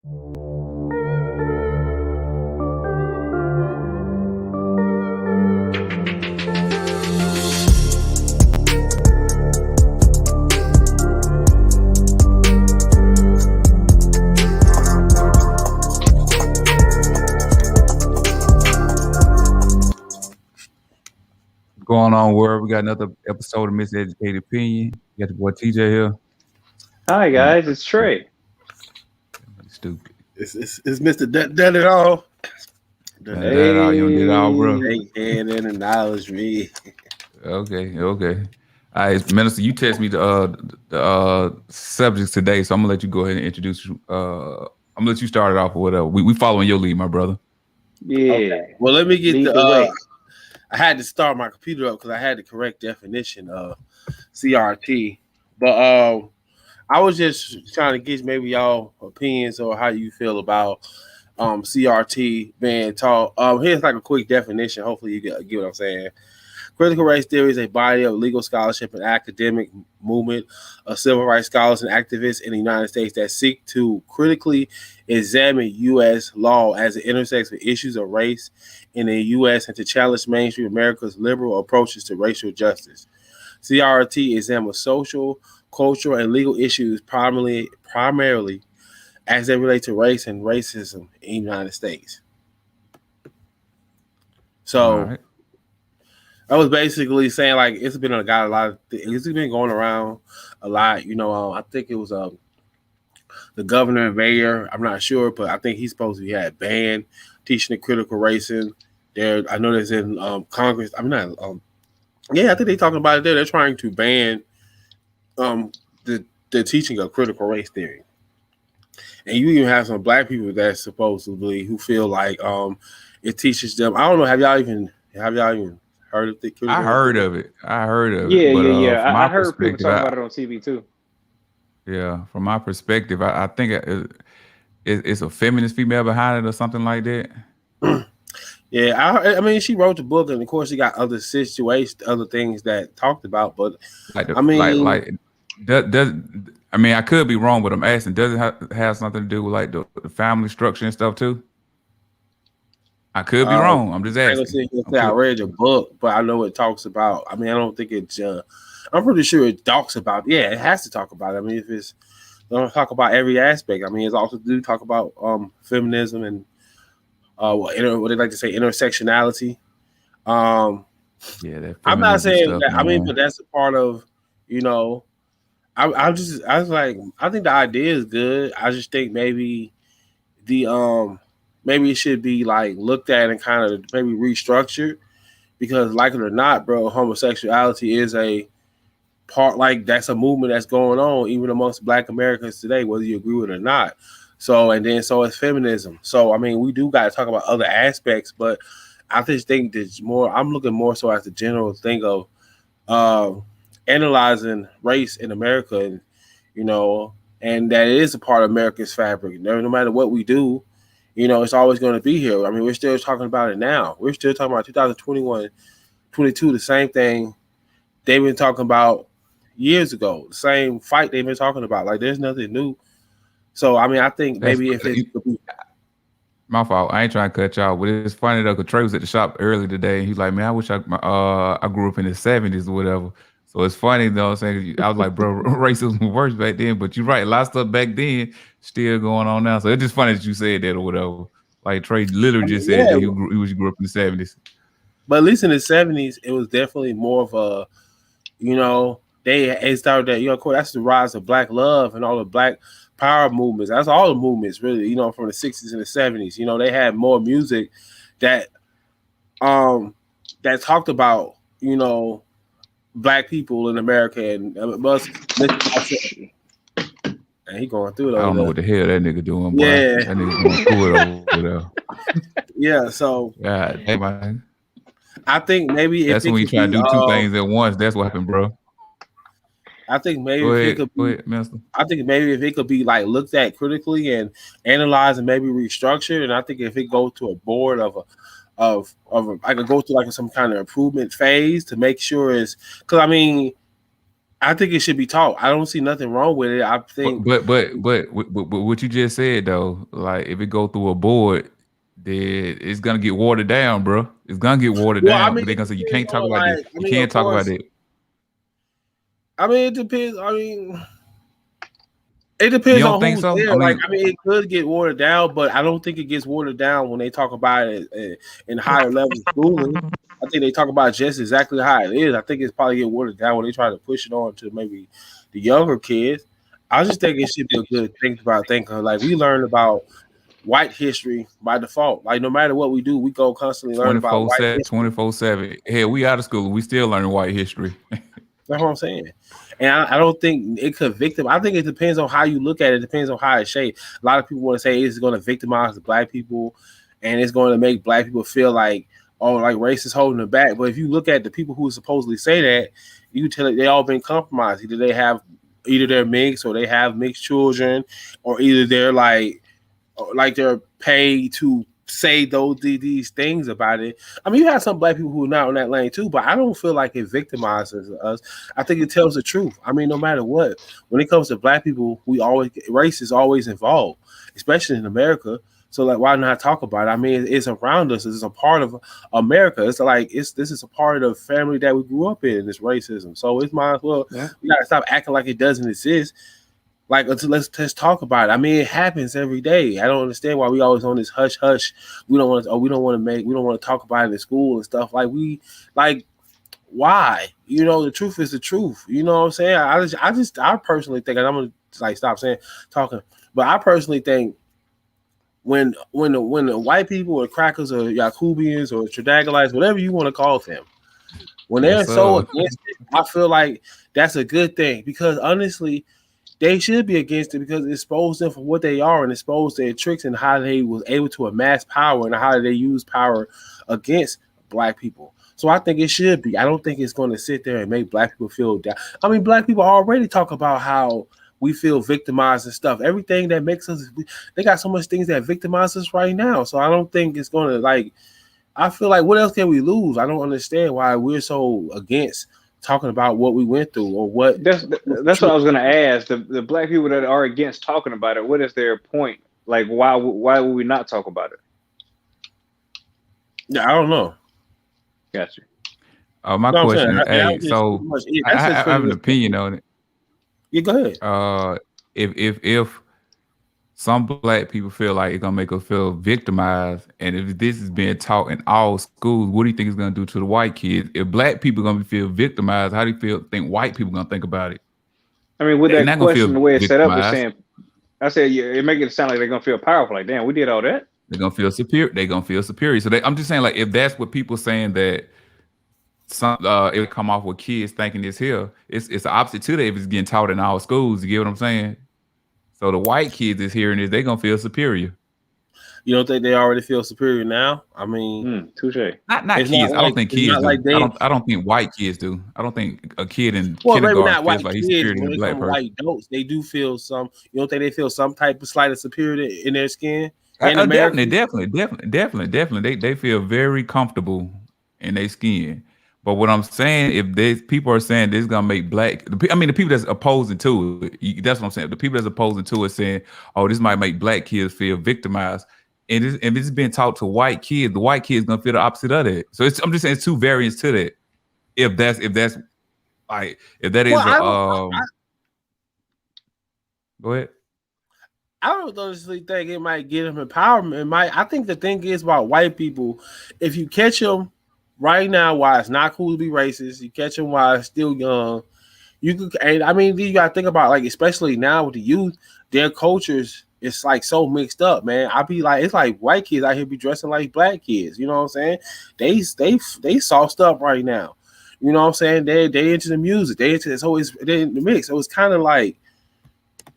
Going on, world? We got another episode of Miseducated Opinion. You got the boy TJ here. Hi guys, it's Trey. Stupid. It's Mr. Done It All. Done it all. You done did it all, bro. And then acknowledge me. Okay. All right, Minister, you text me the subjects today, so I'm gonna let you go ahead and introduce. I'm gonna let you start it off or whatever. We following your lead, my brother. Yeah. Okay. Well, let me get Lead the way. I had to start my computer up because I had the correct definition of CRT. But I was just trying to get maybe y'all opinions or how you feel about CRT being taught. Here's like a quick definition. Hopefully you get what I'm saying. Critical race theory is a body of legal scholarship and academic movement of civil rights scholars and activists in the United States that seek to critically examine U.S. law as it intersects with issues of race in the U.S. and to challenge mainstream America's liberal approaches to racial justice. CRT examines social, cultural, and legal issues primarily as they relate to race and racism in the United States. So Right. I was basically saying like it's been it's been going around a lot. I think it was the governor and mayor. I'm not sure, but I think he's supposed to be banned teaching the critical racing. I know there's in Congress. I'm not. I think they're talking about it there. They're trying to ban the teaching of critical race theory. And you even have some black people that supposedly who feel like it teaches them. I don't know. Have y'all even heard of the critical I race heard theory? of it. I heard of Yeah, it. But, yeah. From my I heard people perspective, talk about it on TV too. Yeah, from my perspective, I think it's a feminist female behind it or something like that. Yeah, I mean, she wrote the book, and of course, she got other situations, other things that talked about. But Like I mean, does I mean I could be wrong, but I'm asking, does it have something to do with like the family structure and stuff too? I could be wrong. I'm just I ain't asking. gonna say I read the book, but I know it talks about. I mean, I don't think it's. I'm pretty sure it talks about. Yeah, it has to talk about it. I mean, if it's don't talk about every aspect. I mean, it's also do talk about feminism and what they like to say intersectionality. Yeah, that I'm not feminism saying stuff, that. I mean, man. but that's a part of. I was like, I think the idea is good. I just think maybe maybe it should be like looked at and kind of maybe restructured because, like it or not, bro, homosexuality is a part. Like that's a movement that's going on even amongst Black Americans today, whether you agree with it or not. So is feminism. So I mean, we do got to talk about other aspects, but I just think there's more. I'm looking more so as the general thing of analyzing race in America, and and that it is a part of America's fabric. No matter what we do, it's always going to be here. I mean, we're still talking about it now. We're still talking about 2021, 22, the same thing they've been talking about years ago. The same fight they've been talking about. Like, there's nothing new. So, I mean, I think maybe if it's my fault. I ain't trying to cut y'all, but it's funny though. Cause Trey was at the shop early today, and he's like, "Man, I wish I grew up in the '70s or whatever." So it's funny though. I'm saying I was like, "Bro, racism was worse back then," but you're right. A lot of stuff back then still going on now. So it's just funny that you said that or whatever. Like Trey literally just said that he grew up in the '70s. But at least in the '70s, it was definitely more of a, they started that. Of course, that's the rise of Black love and all the Black power movements. That's all the movements, really. From the '60s and the '70s. They had more music that talked about Black people in America and and he going through it. I don't know what the hell that nigga doing, boy. Yeah. That nigga going through it over there. Yeah, so God, hey, man. I think maybe that's when you try to do two things at once. That's what happened, bro. I think maybe go if it could be like looked at critically and analyzed and maybe restructured, and I think if it goes to a board I could go through like some kind of improvement phase to make sure because I mean I think it should be taught. I don't see nothing wrong with it. I think. But what you just said though, like if it go through a board, then it's gonna get watered down, bro. It's gonna get watered Well, I down. mean, They're it gonna say you depends can't talk on about this. like. I You mean, can't of talk about course. it. I mean, it depends. I mean. It You depends don't on think who's so? there. Like, I mean, it could get watered down, but I don't think it gets watered down when they talk about it in higher level schooling. I think they talk about just exactly how it is. I think it's probably get watered down when they try to push it on to maybe the younger kids. I just think it should be a good thing about thinking. Like, we learn about white history by default. Like, no matter what we do, we go constantly learn about white 24/7, history. 24/7. Hell, we out of school. We still learning white history. That's what I'm saying. And I don't think it could victim. I think it depends on how you look at it. It depends on how it's shaped. A lot of people want to say it's going to victimize the black people and it's going to make black people feel like, oh, like race is holding them back. But if you look at the people who supposedly say that, you can tell they all been compromised. Either they're mixed or they have mixed children, or either they're like they're paid to say these things about it. I mean, you have some black people who are not on that lane too, but I don't feel like it victimizes us. I think it tells the truth. I mean, no matter what, when it comes to black people, race is always involved, especially in America. So like, why not talk about it? I mean, it's around us. It's a part of America. It's like this is a part of the family that we grew up in. This racism. So it's might as well we gotta stop acting like it doesn't exist. Like, let's talk about it. I mean, it happens every day. I don't understand why we always on this hush hush. We don't want to talk about it in school and stuff. Why? You know, the truth is the truth. You know what I'm saying? I personally think, and I'm gonna like stop talking, but I personally think when the white people or crackers or Yakubians or Tradagalites, whatever you want to call them, when they're so against it, I feel like that's a good thing, because honestly, they should be against it because it exposed them for what they are and exposed their tricks and how they was able to amass power and how they use power against black people. So I think it should be. I don't think it's going to sit there and make black people feel down. I mean, black people already talk about how we feel victimized and stuff. Everything that makes us, they got so much things that victimize us right now. So I don't think it's going to I feel like what else can we lose? I don't understand why we're so against talking about what we went through or what. That's what I was going to ask. The black people that are against talking about it, what is their point? Like, why would we not talk about it? Yeah, I don't know. Gotcha. My question is, I have an opinion on it. Yeah, go ahead. If some black people feel like it's gonna make us feel victimized, and if this is being taught in all schools, what do you think it's gonna do to the white kids? If black people are gonna feel victimized, how do you think white people gonna think about it? I mean, with that question, the way it's set up, is saying, I said, it make it sound like they're gonna feel powerful. Like, damn, we did all that. They're gonna feel superior. So I'm just saying, like, if that's what people saying, that some it come off with kids thinking this here, it's the opposite to that. If it's getting taught in all schools, you get what I'm saying? So the white kids is hearing this, they're gonna feel superior. You don't think they already feel superior now? I mean, touche. Not kids. I don't think kids do. I don't think white kids do. I don't think a kid in kindergarten feels like he's superior to a black person. White adults, they do feel some. You don't think they feel some type of slight of superiority in their skin? Definitely. They feel very comfortable in their skin. But what I'm saying, if people are saying this is gonna make the people that's opposing to it, that's what I'm saying. The people that's opposing to it saying, oh, this might make black kids feel victimized, and if it's being taught to white kids, the white kids gonna feel the opposite of that. So I'm just saying it's two variants to that. If that is go ahead. I don't honestly think it might give them empowerment. I think the thing is about white people, if you catch them right now while it's not cool to be racist, you catch them while it's still young, you could. And I mean, you gotta think about, like, especially now with the youth, their cultures, it's like so mixed up, man. I be like, it's like white kids out here be dressing like black kids. You know what I'm saying? They sauced up right now. You know what I'm saying? They into the music. They into it's always they in the mix. So it's kind of like,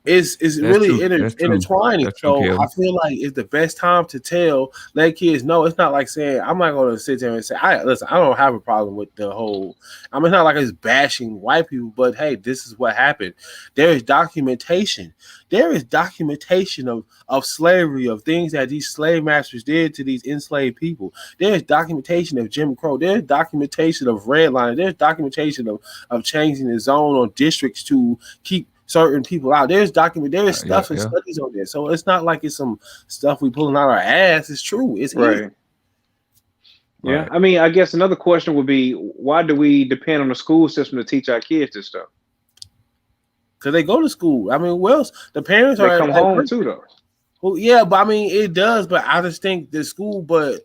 it's That's really true. That's true. intertwining. That's true, So I Kelly. feel like it's the best time to let kids know. It's not like saying I'm not going to sit there and say listen. I don't have a problem with the whole. I mean, it's not like it's bashing white people, but hey, this is what happened. There is documentation. There is documentation of slavery, of things that these slave masters did to these enslaved people. There is documentation of Jim Crow. There's documentation of redlining. There's documentation of changing the zone or districts to keep certain people out. There's stuff and studies on there. So it's not like it's some stuff we pulling out our ass. It's true. It's right. here. Yeah. Right. I mean, I guess another question would be, why do we depend on the school system to teach our kids this stuff? Because they go to school. I mean, well, the parents they come home too, though. Well, yeah, but I mean, it does. But I just think the school, but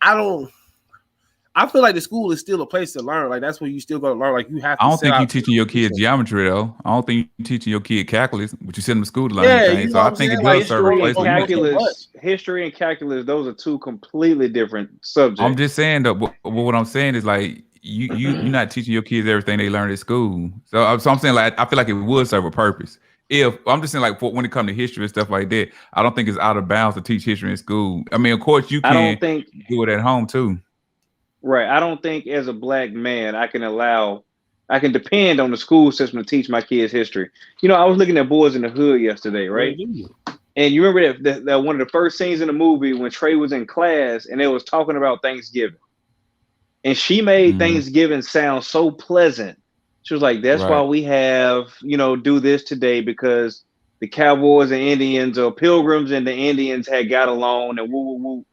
I feel like the school is still a place to learn. Like that's where you still got to learn. Like you have to. I don't think you're teaching your kids geometry though. I don't think you're teaching your kid calculus, but you send them to school to learn anything. So I think it does serve a place. History and calculus, those are two completely different subjects. I'm just saying though. What I'm saying is like you're not teaching your kids everything they learned at school. So I'm saying like I feel like it would serve a purpose. If I'm just saying like when it comes to history and stuff like that, I don't think it's out of bounds to teach history in school. I mean, of course you can do it at home too. Right. I don't think as a black man I can depend on the school system to teach my kids history. You know, I was looking at Boys in the Hood yesterday, right? And you remember that one of the first scenes in the movie when Trey was in class and they was talking about Thanksgiving. And she made Thanksgiving sound so pleasant. She was like, that's why we have, do this today, because the Cowboys and Indians or Pilgrims and the Indians had got along and woo, woo, woo.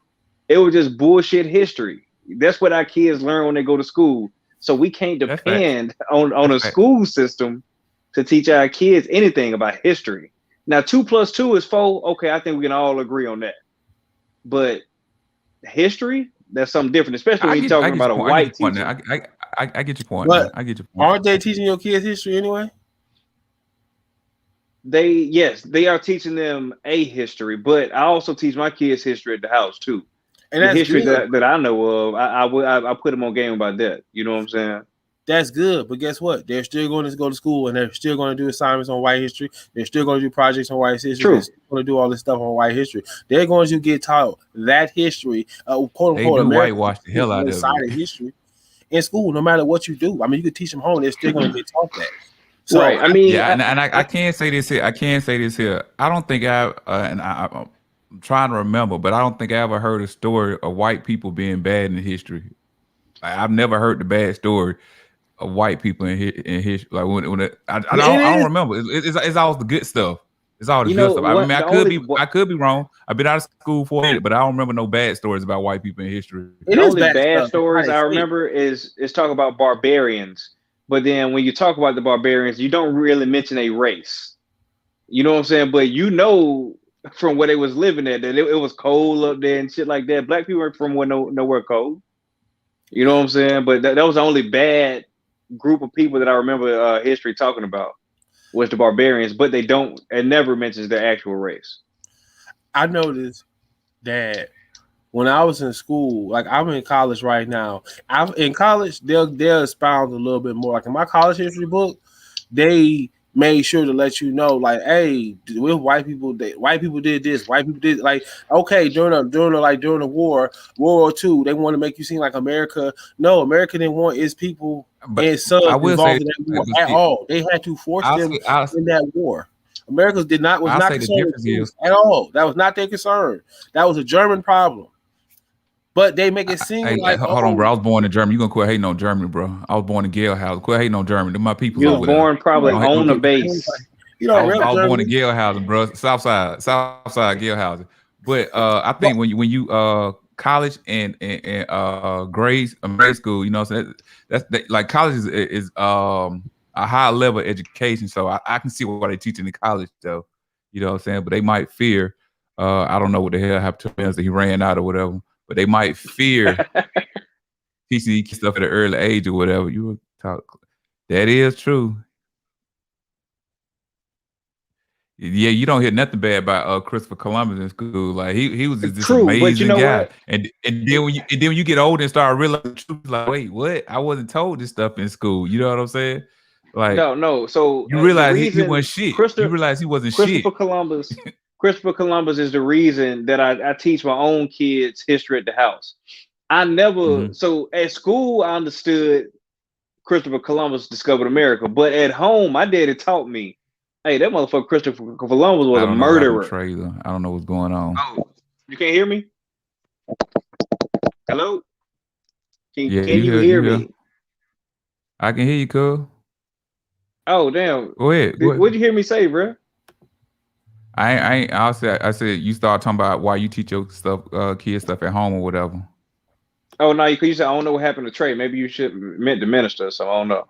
It was just bullshit history. That's what our kids learn when they go to school. So we can't depend on a school system to teach our kids anything about history. Now, 2 + 2 is 4. Okay, I think we can all agree on that. But history, that's something different, especially when you're talking about a white teacher. I get your point. I get your point. Aren't they teaching your kids history anyway? They are teaching them a history, but I also teach my kids history at the house too. And the history that I know of, I put them on game about that. You know what I'm saying? That's good, but guess what? They're still going to go to school and they're still going to do assignments on white history. They're still going to do projects on white history. True. They're still going to do all this stuff on white history. They're going to get taught that history, quote unquote, whitewash the hell out of it. History in school, no matter what you do. I mean, you could teach them home; they're still going to get taught that. So, right. I mean, I can't say this here. I don't think I'm trying to remember, but I don't think I ever heard a story of white people being bad in history. I've never heard the bad story of white people in history. Like I don't remember. It's always the good stuff. It's all the good stuff. I mean, I could be wrong. I've been out of school for a minute, but I don't remember no bad stories about white people in history. The only bad stories I remember is talk about barbarians. But then when you talk about the barbarians, you don't really mention a race. You know what I'm saying? But from where they was living at, that it was cold up there and shit like that. Black people weren't from nowhere cold. You know what I'm saying? But that was the only bad group of people that I remember history talking about was the barbarians. But it never mentions their actual race. I noticed that when I was in school, like I'm in college right now. In college, they'll expound a little bit more. Like in my college history book, they made sure to let you know, like, hey, with white people did this, white people did okay, during the World War II, they want to make you seem like America. No, America didn't want its people and subs involved in that war at all. They had to force them in that war. America was not concerned at all. That was not their concern. That was a German problem. But they make it seem hold on, bro. I was born in Germany. You gonna quit hating on Germany, bro? I was born in Gale House. Quit hating on Germany. They're my people. You was born probably on the base. I was born in Gale House, bro. South side Gale House. But I think when you college and grade school, you know, so that's like college is a high level education. So I can see why they teaching in college, though. You know what I'm saying? But they might fear. I don't know what the hell happened to him. He ran out or whatever. But they might fear teaching stuff at an early age or whatever. You would talk. That is true. Yeah, you don't hear nothing bad about Christopher Columbus in school. Like he was this amazing guy. What? And then when you get older and start realizing the truth, like, wait, what? I wasn't told this stuff in school. You know what I'm saying? Like no. So you the realize he wasn't reason shit. You realize he wasn't shit. Christopher Columbus, Christopher Columbus is the reason that I teach my own kids history at the house. I never so at school I understood Christopher Columbus discovered America, but at home my daddy taught me, hey, that motherfucker Christopher Columbus was I a don't know about the murderer. trailer. I don't know what's going on. Oh, you can't hear me? Hello? Can Yeah, you hear me? I can hear you, cuz. Oh damn. Go ahead. Go ahead. What'd you hear me say, bro? I said you start talking about why you teach your stuff, kids stuff at home or whatever. Oh no, you said I don't know what happened to Trey. Maybe you should meant to minister, so I don't know.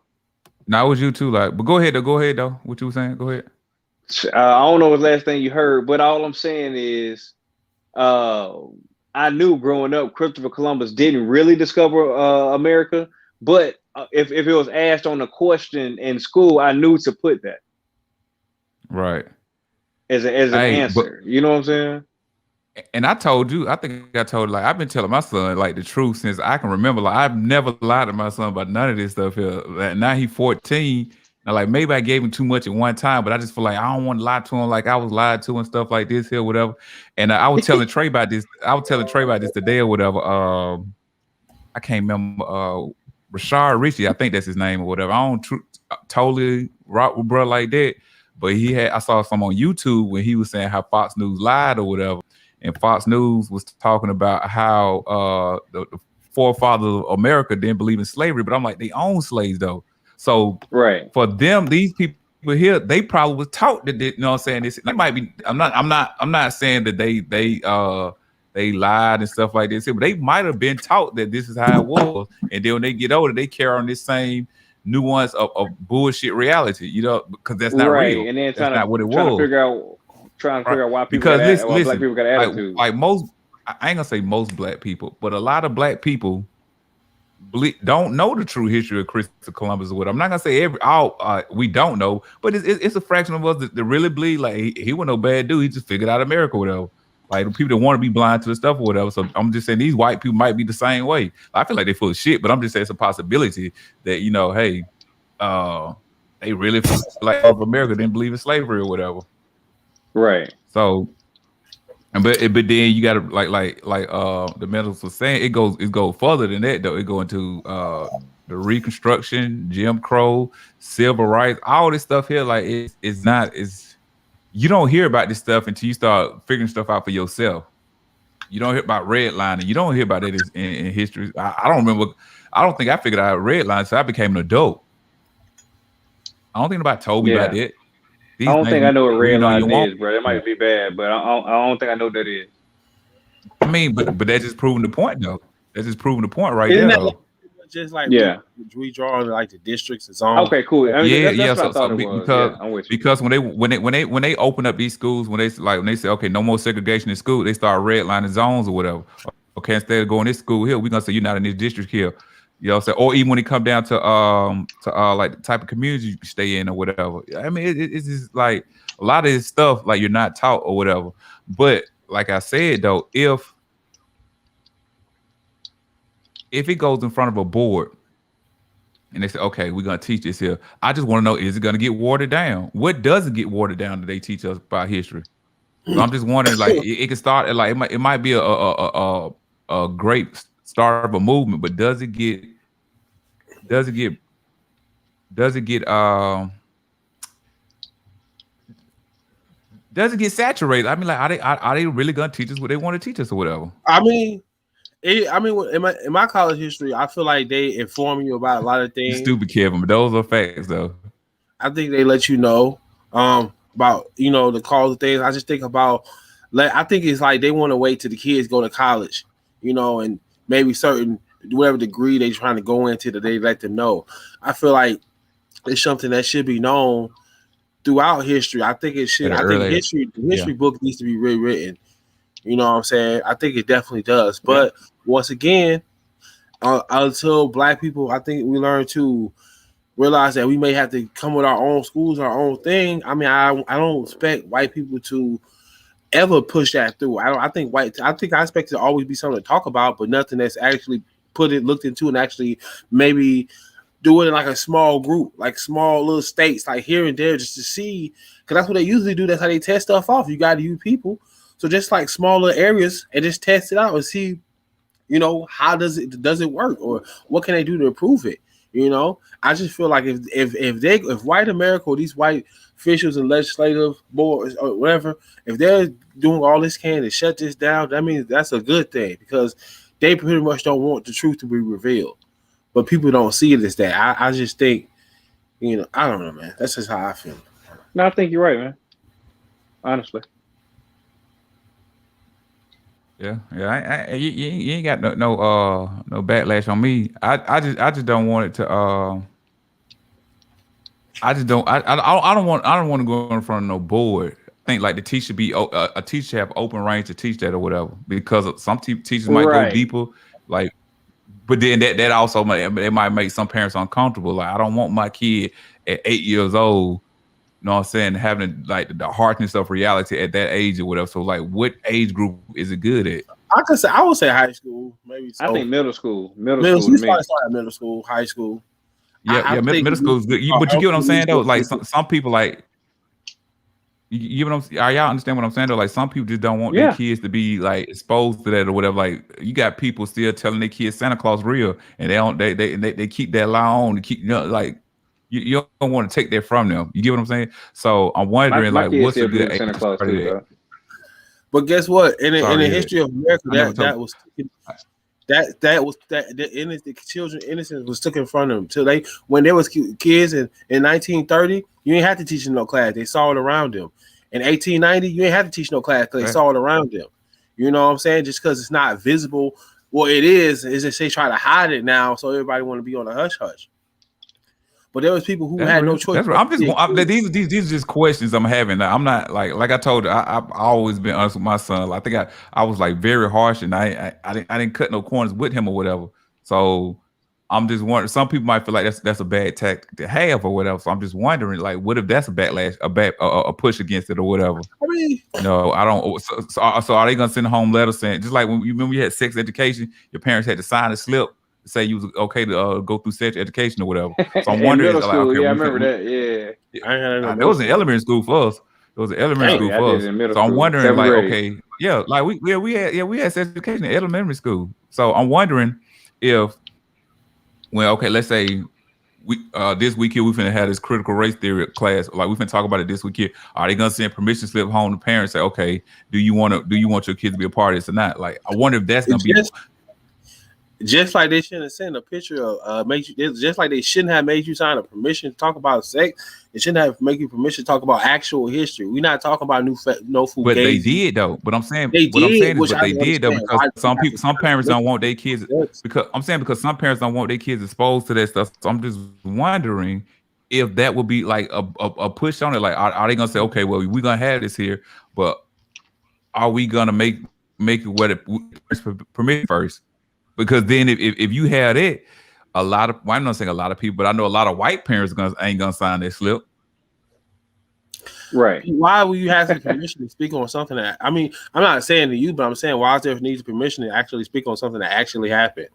Now it was you too, like, but go ahead though. What you were saying? Go ahead. I don't know what last thing you heard, but all I'm saying is, I knew growing up Christopher Columbus didn't really discover America, but if it was asked on a question in school, I knew to put that Right. as an answer. You know what I'm saying? And I told you, I think I told, like, I've been telling my son like the truth since I can remember. Like, I've never lied to my son about none of this stuff here. Like, now he's 14. Now, like, maybe I gave him too much at one time, but I just feel like I don't want to lie to him like I was lied to and stuff like this here, whatever. And I was telling Trey about this. I was telling Trey about this today or whatever. I can't remember. Rashard Richie, I think that's his name or whatever. I don't totally rock with bro like that. But I saw some on YouTube when he was saying how Fox News lied or whatever. And Fox News was talking about how the forefathers of America didn't believe in slavery, but I'm like, they own slaves though. So right for them, these people here, they probably was taught that you know what I'm saying. This might be. I'm not saying that they lied and stuff like this, but they might have been taught that this is how it was. And then when they get older, they carry on this same nuance of bullshit reality, you know, because that's not real. And then that's not what it was. Trying to figure out why people why black people got attitude. Like most, I ain't gonna say most black people, but a lot of black people don't know the true history of Christopher Columbus or whatever. I'm not gonna say we don't know, but it's a fraction of us that really believe like he was no bad dude. He just figured out America or whatever. Like the people that want to be blind to the stuff or whatever. So I'm just saying these white people might be the same way. I feel like they're full of shit, but I'm just saying it's a possibility that, you know, hey, they really feel like America didn't believe in slavery or whatever. Right. So, but then you gotta like the mentals was saying it goes further than that though. It go into the Reconstruction, Jim Crow, civil rights, all this stuff here. Like you don't hear about this stuff until you start figuring stuff out for yourself. You don't hear about redlining. You don't hear about it in history. I don't remember. I don't think I figured out redlining until I became an adult. I don't think nobody told me about that. I don't think I know what redlining is, bro. It might be bad, but I don't think I know what that is. I mean, but that's just proving the point, though. That's just proving the point right there, though. Just like redrawing like the districts and zones. Okay, cool. I mean, that's what I thought it was. Because when they open up these schools, when they say, okay, no more segregation in school, they start redlining zones or whatever. Okay, instead of going this school here, we're gonna say you're not in this district here. You know what I'm saying? Or even when it come down to like the type of community you stay in or whatever. I mean, it's just like a lot of this stuff like you're not taught or whatever. But like I said though, if it goes in front of a board and they say, okay, we're gonna teach this here, I just want to know, is it gonna get watered down? What doesn't get watered down that they teach us about history? So I'm just wondering, like, it can start like it might be a great start of a movement, but does it get saturated? I mean, like, are they really gonna teach us what they want to teach us or whatever? I mean, in my college history, I feel like they inform you about a lot of things. Stupid Kevin, but those are facts, though. I think they let you know about, you know, the cause of things. I just think about, I think it's like they want to wait till the kids go to college, you know, and maybe whatever degree they're trying to go into that they let them know. I feel like it's something that should be known throughout history. I think it should. I think the history book needs to be rewritten. You know what I'm saying? I think it definitely does. But once again, until black people, I think we learn to realize that we may have to come with our own schools, our own thing. I mean, I don't expect white people to ever push that through. I expect it to always be something to talk about, but nothing that's actually looked into and actually maybe do it in like a small group, like small little states, like here and there, just to see, because that's what they usually do. That's how they test stuff off. You got to use people, so just like smaller areas and just test it out and see, how does it work, or what can they do to improve it? I just feel like if white America or these white officials and legislative boards or whatever, if they're doing all this can to shut this down, that means that's a good thing, because they pretty much don't want the truth to be revealed. But people don't see it as that. I just think, I don't know, man. That's just how I feel. No, I think you're right, man. Honestly. Yeah. You ain't got no backlash on me. I just don't want it to. I just don't. I don't want to go in front of no board. I think like the teacher be a teacher have open range to teach that or whatever, because some teachers might go deeper, like. But then that also it might make some parents uncomfortable. Like, I don't want my kid at 8 years old, you know what I'm saying, having like the harshness of reality at that age or whatever. So like, what age group is it good at? I would say high school, maybe. So. I think middle school. Middle school. Start at middle school, high school. Yeah, middle school is good. But you get what I'm saying though? Like some people like. You know what I'm? Y'all understand what I'm saying though? Like, some people just don't want their kids to be like exposed to that or whatever. Like, you got people still telling their kids Santa Claus real, and they keep that lie on to keep, like, you don't want to take that from them. You get what I'm saying? So I'm wondering, my like, what's a good Santa Claus too, but guess what? In the history of America, the children innocence was taken from them till when they was kids in 1930. You ain't have to teach them no class. They saw it around them. In 1890, you ain't have to teach no class because they saw it around them. You know what I'm saying? Just because it's not visible, well, it is just they try to hide it now, so everybody want to be on a hush hush. But there was people who had no choice. That's right. These are just questions I'm having. I'm not like I told you. I've always been honest with my son. I think I was like very harsh, and I didn't cut no corners with him or whatever. So I'm just wondering. Some people might feel like that's a bad tactic to have or whatever. So I'm just wondering, like, what if that's a backlash, a push against it or whatever? I mean, no, I don't. So are they gonna send a home letter saying, just like when you remember you had sex education, your parents had to sign a slip to say you was okay to go through sex education or whatever? So I'm wondering, middle school, okay, I remember that. Yeah, it was in elementary school for us. It was in elementary school for us. So I'm wondering, like, okay, yeah, like we had sex education in elementary school. So I'm wondering if. Well, okay, let's say we this week here we finna have this critical race theory class. Like, we finna talk about it this week here. Are they gonna send permission slip home to parents? Say, okay, do you want your kids to be a part of this or not? Like, I wonder if that's gonna be just like they shouldn't send a picture of just like they shouldn't have made you sign a permission to talk about sex. They shouldn't have make you permission to talk about actual history. We're not talking about no food. But they did though. But I'm saying they did though, because some parents don't want their kids because some parents don't want their kids exposed to that stuff. So I'm just wondering if that would be like a push on it. Like, are they gonna say, okay, well, we're gonna have this here, but are we gonna make it what it permit first? Because then if you had it, I'm not saying a lot of people, but I know a lot of white parents ain't gonna sign that slip. Right. Why will you have permission to speak on something that, I mean, I'm not saying to you, but I'm saying, why is there needs permission to actually speak on something that actually happened?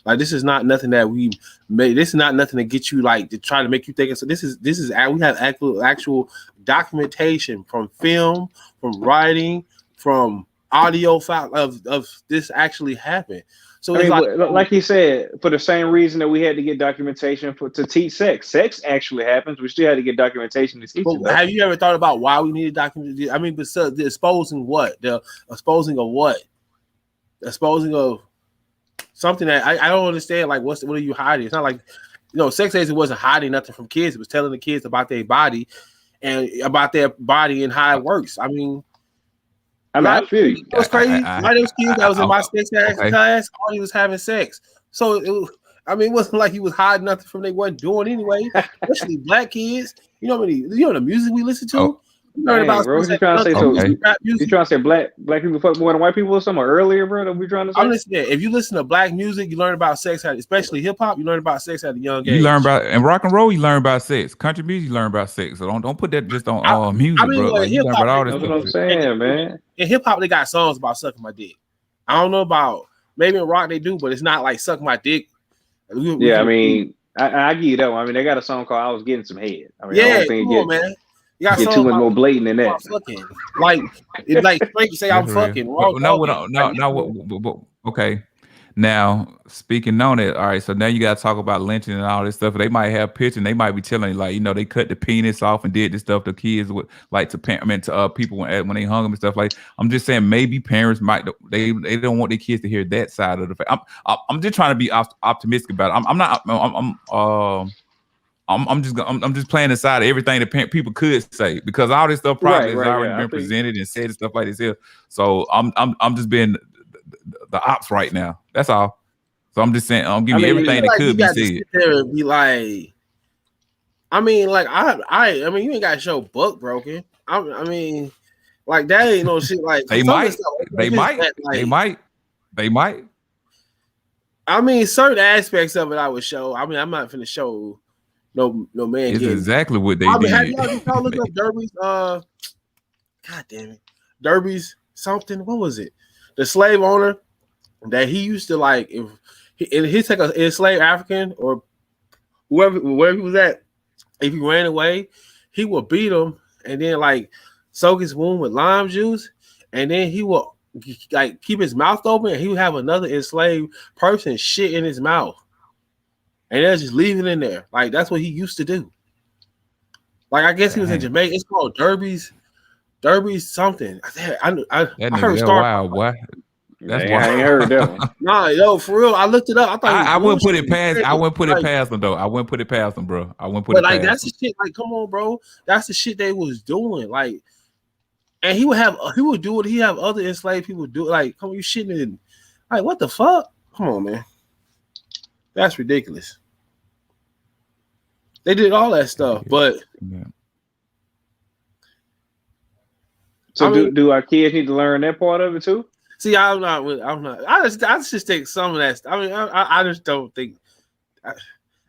Like, this is not nothing that we made. This is not nothing to get you, like, to try to make you think of. So this is we have actual documentation from film, from writing, from audio file of this actually happened. So I mean, like you said, for the same reason that we had to get documentation to teach sex. Sex actually happens. We still had to get documentation to teach it. Have you ever thought about why we needed documentation? I mean, but the exposing what? The exposing of what? Exposing of something that I don't understand. Like, what are you hiding? It's not like, sex ed wasn't hiding nothing from kids. It was telling the kids about their body and and how it works. I mean, I feel you. It was crazy. Why those kids that was in my sex ed class, all he was having sex. So it wasn't like he was hiding nothing from they wasn't doing anyway. Especially black kids. You know the music we listen to. Oh. You learn about bro, you trying to say you trying to say black people fuck more than white people or something earlier, bro? That we trying to say? I'm listening. If you listen to black music, you learn about sex, especially hip hop. You learn about sex at a young age. You learn about and rock and roll. You learn about sex. Country music, you learn about sex. So don't put that just on music, bro. Like, you learn about all this. That's what I'm saying, man. In hip hop, they got songs about sucking my dick. I don't know about maybe in rock they do, but it's not like suck my dick. I mean, I give you that one. I mean, they got a song called "I Was Getting Some Head." I mean, I Yeah, don't think come on, man. You got get too songs much about more blatant than that. fucking. Like it like straight say I'm That's real. fucking But raw no, dogging. okay. Now, speaking on it, all right, so now you got to talk about lynching and all this stuff. They might have pictures and they might be telling you, like, they cut the penis off and did this stuff to kids with, like, to people when they hung them and stuff. Like, I'm just saying maybe parents might, they don't want their kids to hear that side of the fact. I'm just trying to be optimistic about it. I'm just playing aside everything that people could say, because all this stuff probably has already been presented and said and stuff like this here. So I'm just being the ops right now. That's all. So I'm just saying, I'm giving you everything that could be said. Sit there and be like, I mean, like I mean, you ain't got to show buck broken. I mean, like that ain't no shit. Like they might. I mean, certain aspects of it I would show. I mean, I'm not finna show no man. It's exactly what they did. Have y'all look up Derby's? God damn it, Derby's something. What was it? The slave owner that he used to, like, if he take a enslaved African or wherever he was at, if he ran away, he would beat him and then, like, soak his wound with lime juice, and then he would, like, keep his mouth open, and he would have another enslaved person shit in his mouth, and they'll just leave it in there. Like, that's what he used to do. Like, I guess he was in Jamaica. It's called Derby's something. I heard Wow, what? That's why I ain't heard that one. Nah, yo, for real. I looked it up. I thought I wouldn't put it past. I wouldn't put it past them though. I wouldn't put it past them, bro. I wouldn't put it past. But like, that's the shit. Like, come on, bro. That's the shit they was doing. Like, and he would do it. He have other enslaved people do it. Like, come on, you shitting in. Like, what the fuck? Come on, man. That's ridiculous. They did all that stuff, but. Yeah. So do our kids need to learn that part of it too? See, I'm not. I just think some of that. I mean, I just don't think.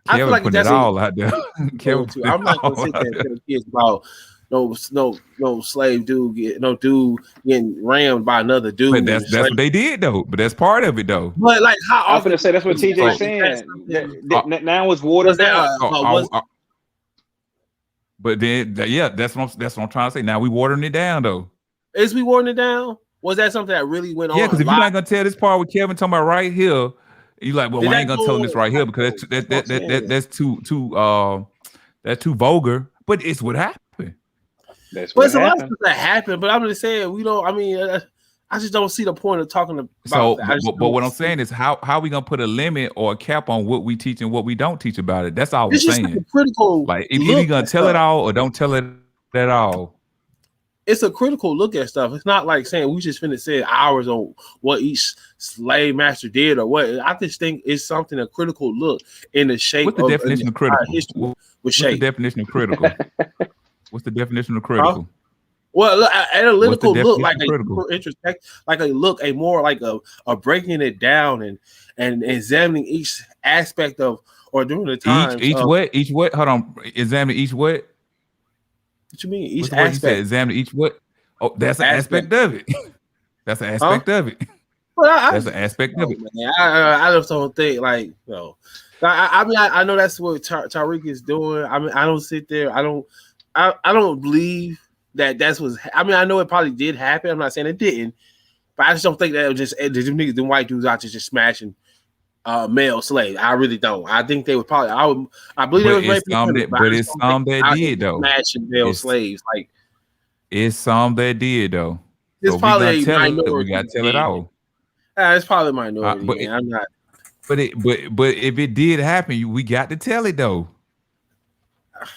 I feel like that's all out there. I'm not gonna sit there and tell kids about no slave dude getting rammed by another dude. But that's what they did though. But that's part of it though. But like, how I'm gonna say that's what TJ's saying. Now it's watered down. But then, that's what I'm trying to say. Now we watering it down though. Is we watering it down? Was that something that really went on? Yeah, because if you're not gonna tell this part with Kevin talking about right here, you like, well, I ain't gonna tell him this right here because that's too vulgar. But it's what happened. That's what happened. It's a lot of stuff that happened. But I'm just saying, we don't. I mean, I just don't see the point of talking about. So, but what I'm saying is, how are we gonna put a limit or a cap on what we teach and what we don't teach about it? That's all we're saying. Like, critical. Like, if you're gonna tell it all or don't tell it at all. It's a critical look at stuff. It's not like saying we just finna say hours on what each slave master did or what. I just think it's something, a critical look in the shape. What's the definition of critical? What's the definition of critical? What's the definition of critical? Well, look, analytical look, like a introspect, like a more like a breaking it down and examining each aspect of, or during the time. Each what? Hold on. Examine each what? What you mean? Each aspect. You said examine each what? Oh, that's an aspect of it. That's an aspect of it. Well, that's an aspect of it. Man, I just don't think like I mean, I know that's what Tariq is doing. I mean, I don't sit there. I don't believe that's what. I mean, I know it probably did happen. I'm not saying it didn't, but I just don't think that it was just the white dudes out there just smashing male slaves. I really don't. I think they would probably. I believe there was raping, but it's some that did though. Smashing male slaves, like it's some that did though. It's so probably a minority. We got to tell it all. It's probably a minority. But I'm not. But if it did happen, we got to tell it though.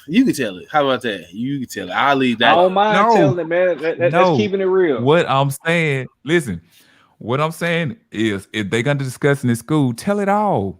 You can tell it. How about that? You can tell it. I'll leave that. I don't mind telling it, man. That's keeping it real. What I'm saying, listen. What I'm saying is, if they're going to discuss in the school, tell it all.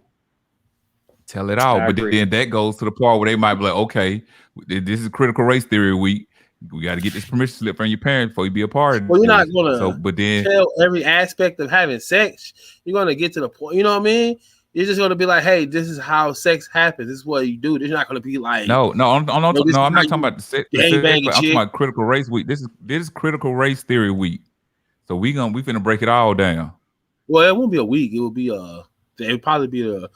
Tell it all. But then that goes to the part where they might be like, okay, this is critical race theory week. We got to get this permission slip from your parents before you be a part of it. Well, you're not going to tell every aspect of having sex. You're going to get to the point. You know what I mean? You're just going to be like, hey, this is how sex happens. This is what you do. You're not going to be like, I'm not talking about the sex. I'm talking about critical race week. This is critical race theory week. So we finna break it all down. Well, it won't be a week. It will be it would probably be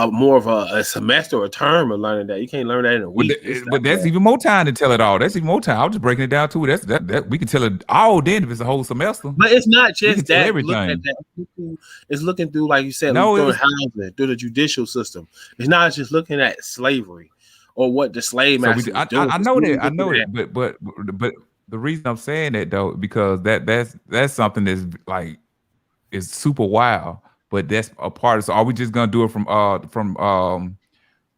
more of a semester or a term of learning that. You can't learn that in a week. But that's even more time to tell it all. That's even more time. I was just breaking it down to it. That we can tell it all then if it's a whole semester. But it's not just that. Everything. It's looking through, like you said, through housing, through the judicial system. It's not just looking at slavery or what the slave master was doing. I know that. But the reason I'm saying that though, because that's something that's like is super wild. But that's a part of. So are we just gonna do it from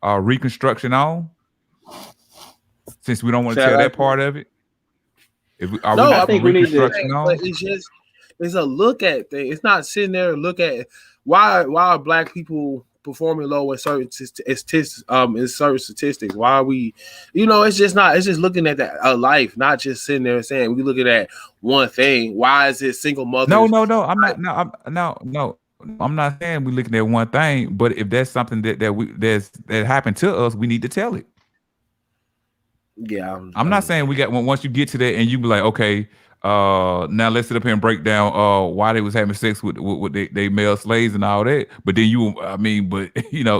Reconstruction on? Since we don't want to tell that part of it. I think we need to. But it's a look at thing. It's not sitting there and look at why are black people performing low in certain statistics. Why are we? It's just not. It's just looking at that life, not just sitting there and saying we looking at one thing. Why is it single mother? No. I'm not saying we're looking at one thing, but if that's something that happened to us, we need to tell it. Yeah, I'm not saying we got once you get to that and you be like, okay, now let's sit up here and break down why they was having sex with they male slaves and all that. But then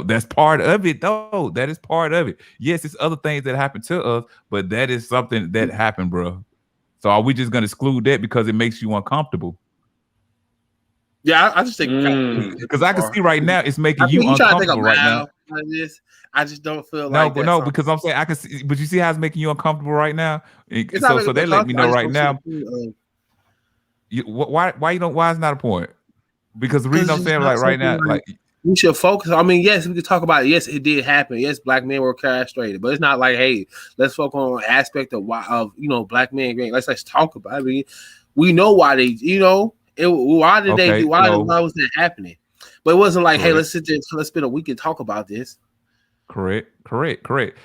that's part of it though. That is part of it. Yes, it's other things that happen to us, but that is something that happened, bro. So are we just gonna exclude that because it makes you uncomfortable? Yeah, I just think because I can see right now it's making you uncomfortable right now. Like this. I just don't feel like because I'm saying I can see, but you see how it's making you uncomfortable right now. So they let me know right now. Why is not a point? Because the reason I'm saying like right now, like we should focus. I mean, yes, we could talk about it. Yes, it did happen. Yes, black men were castrated, but it's not like, hey, let's focus on an aspect of why black men. Let's talk about it. I mean, we know why they, why did they do? Why was that happening? But it wasn't like, hey, let's sit there, let's spend a week and talk about this. Correct.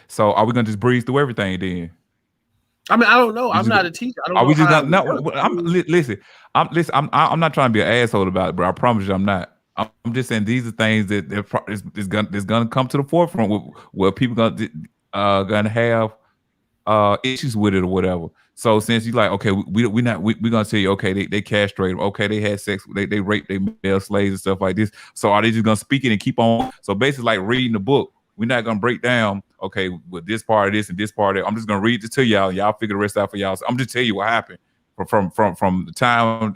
So are we gonna just breeze through everything then? I mean, I don't know. I'm not a teacher. I don't know. Are we just not? No. Listen. I'm not trying to be an asshole about it, but I promise you, I'm not. I'm just saying these are things that is gonna come to the forefront where people gonna have issues with it or whatever. So since you like, okay, we're gonna tell you, okay, they castrated them, okay, they had sex, they raped their male slaves and stuff like this. So are they just gonna speak it and keep on? So basically, like reading the book, we're not gonna break down, okay, with this part of this and this part of that. I'm just gonna read it to y'all. Y'all figure the rest out for y'all. So I'm just telling you what happened from the time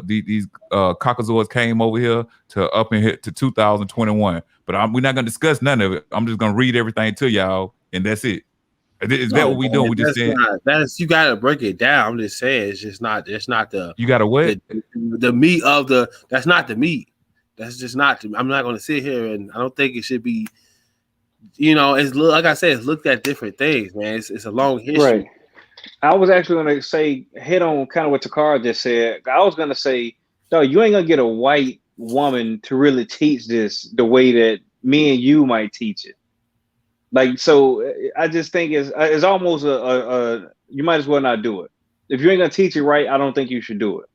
these caucasoids came over here to up in here to 2021. But we're not gonna discuss none of it. I'm just gonna read everything to y'all, and that's it. Is that what we doing? We just saying that's you gotta break it down. I'm just saying it's just not the you gotta what the meat of the that's not the meat. That's just not. I'm not gonna sit here and I don't think it should be. It's like I said, it's looked at different things, man. It's a long history. Right. I was actually gonna say hit on kind of what Takara just said. I was gonna say, no, you ain't gonna get a white woman to really teach this the way that me and you might teach it. Like, so I just think it's almost a you might as well not do it. If you ain't gonna teach it right, I don't think you should do it.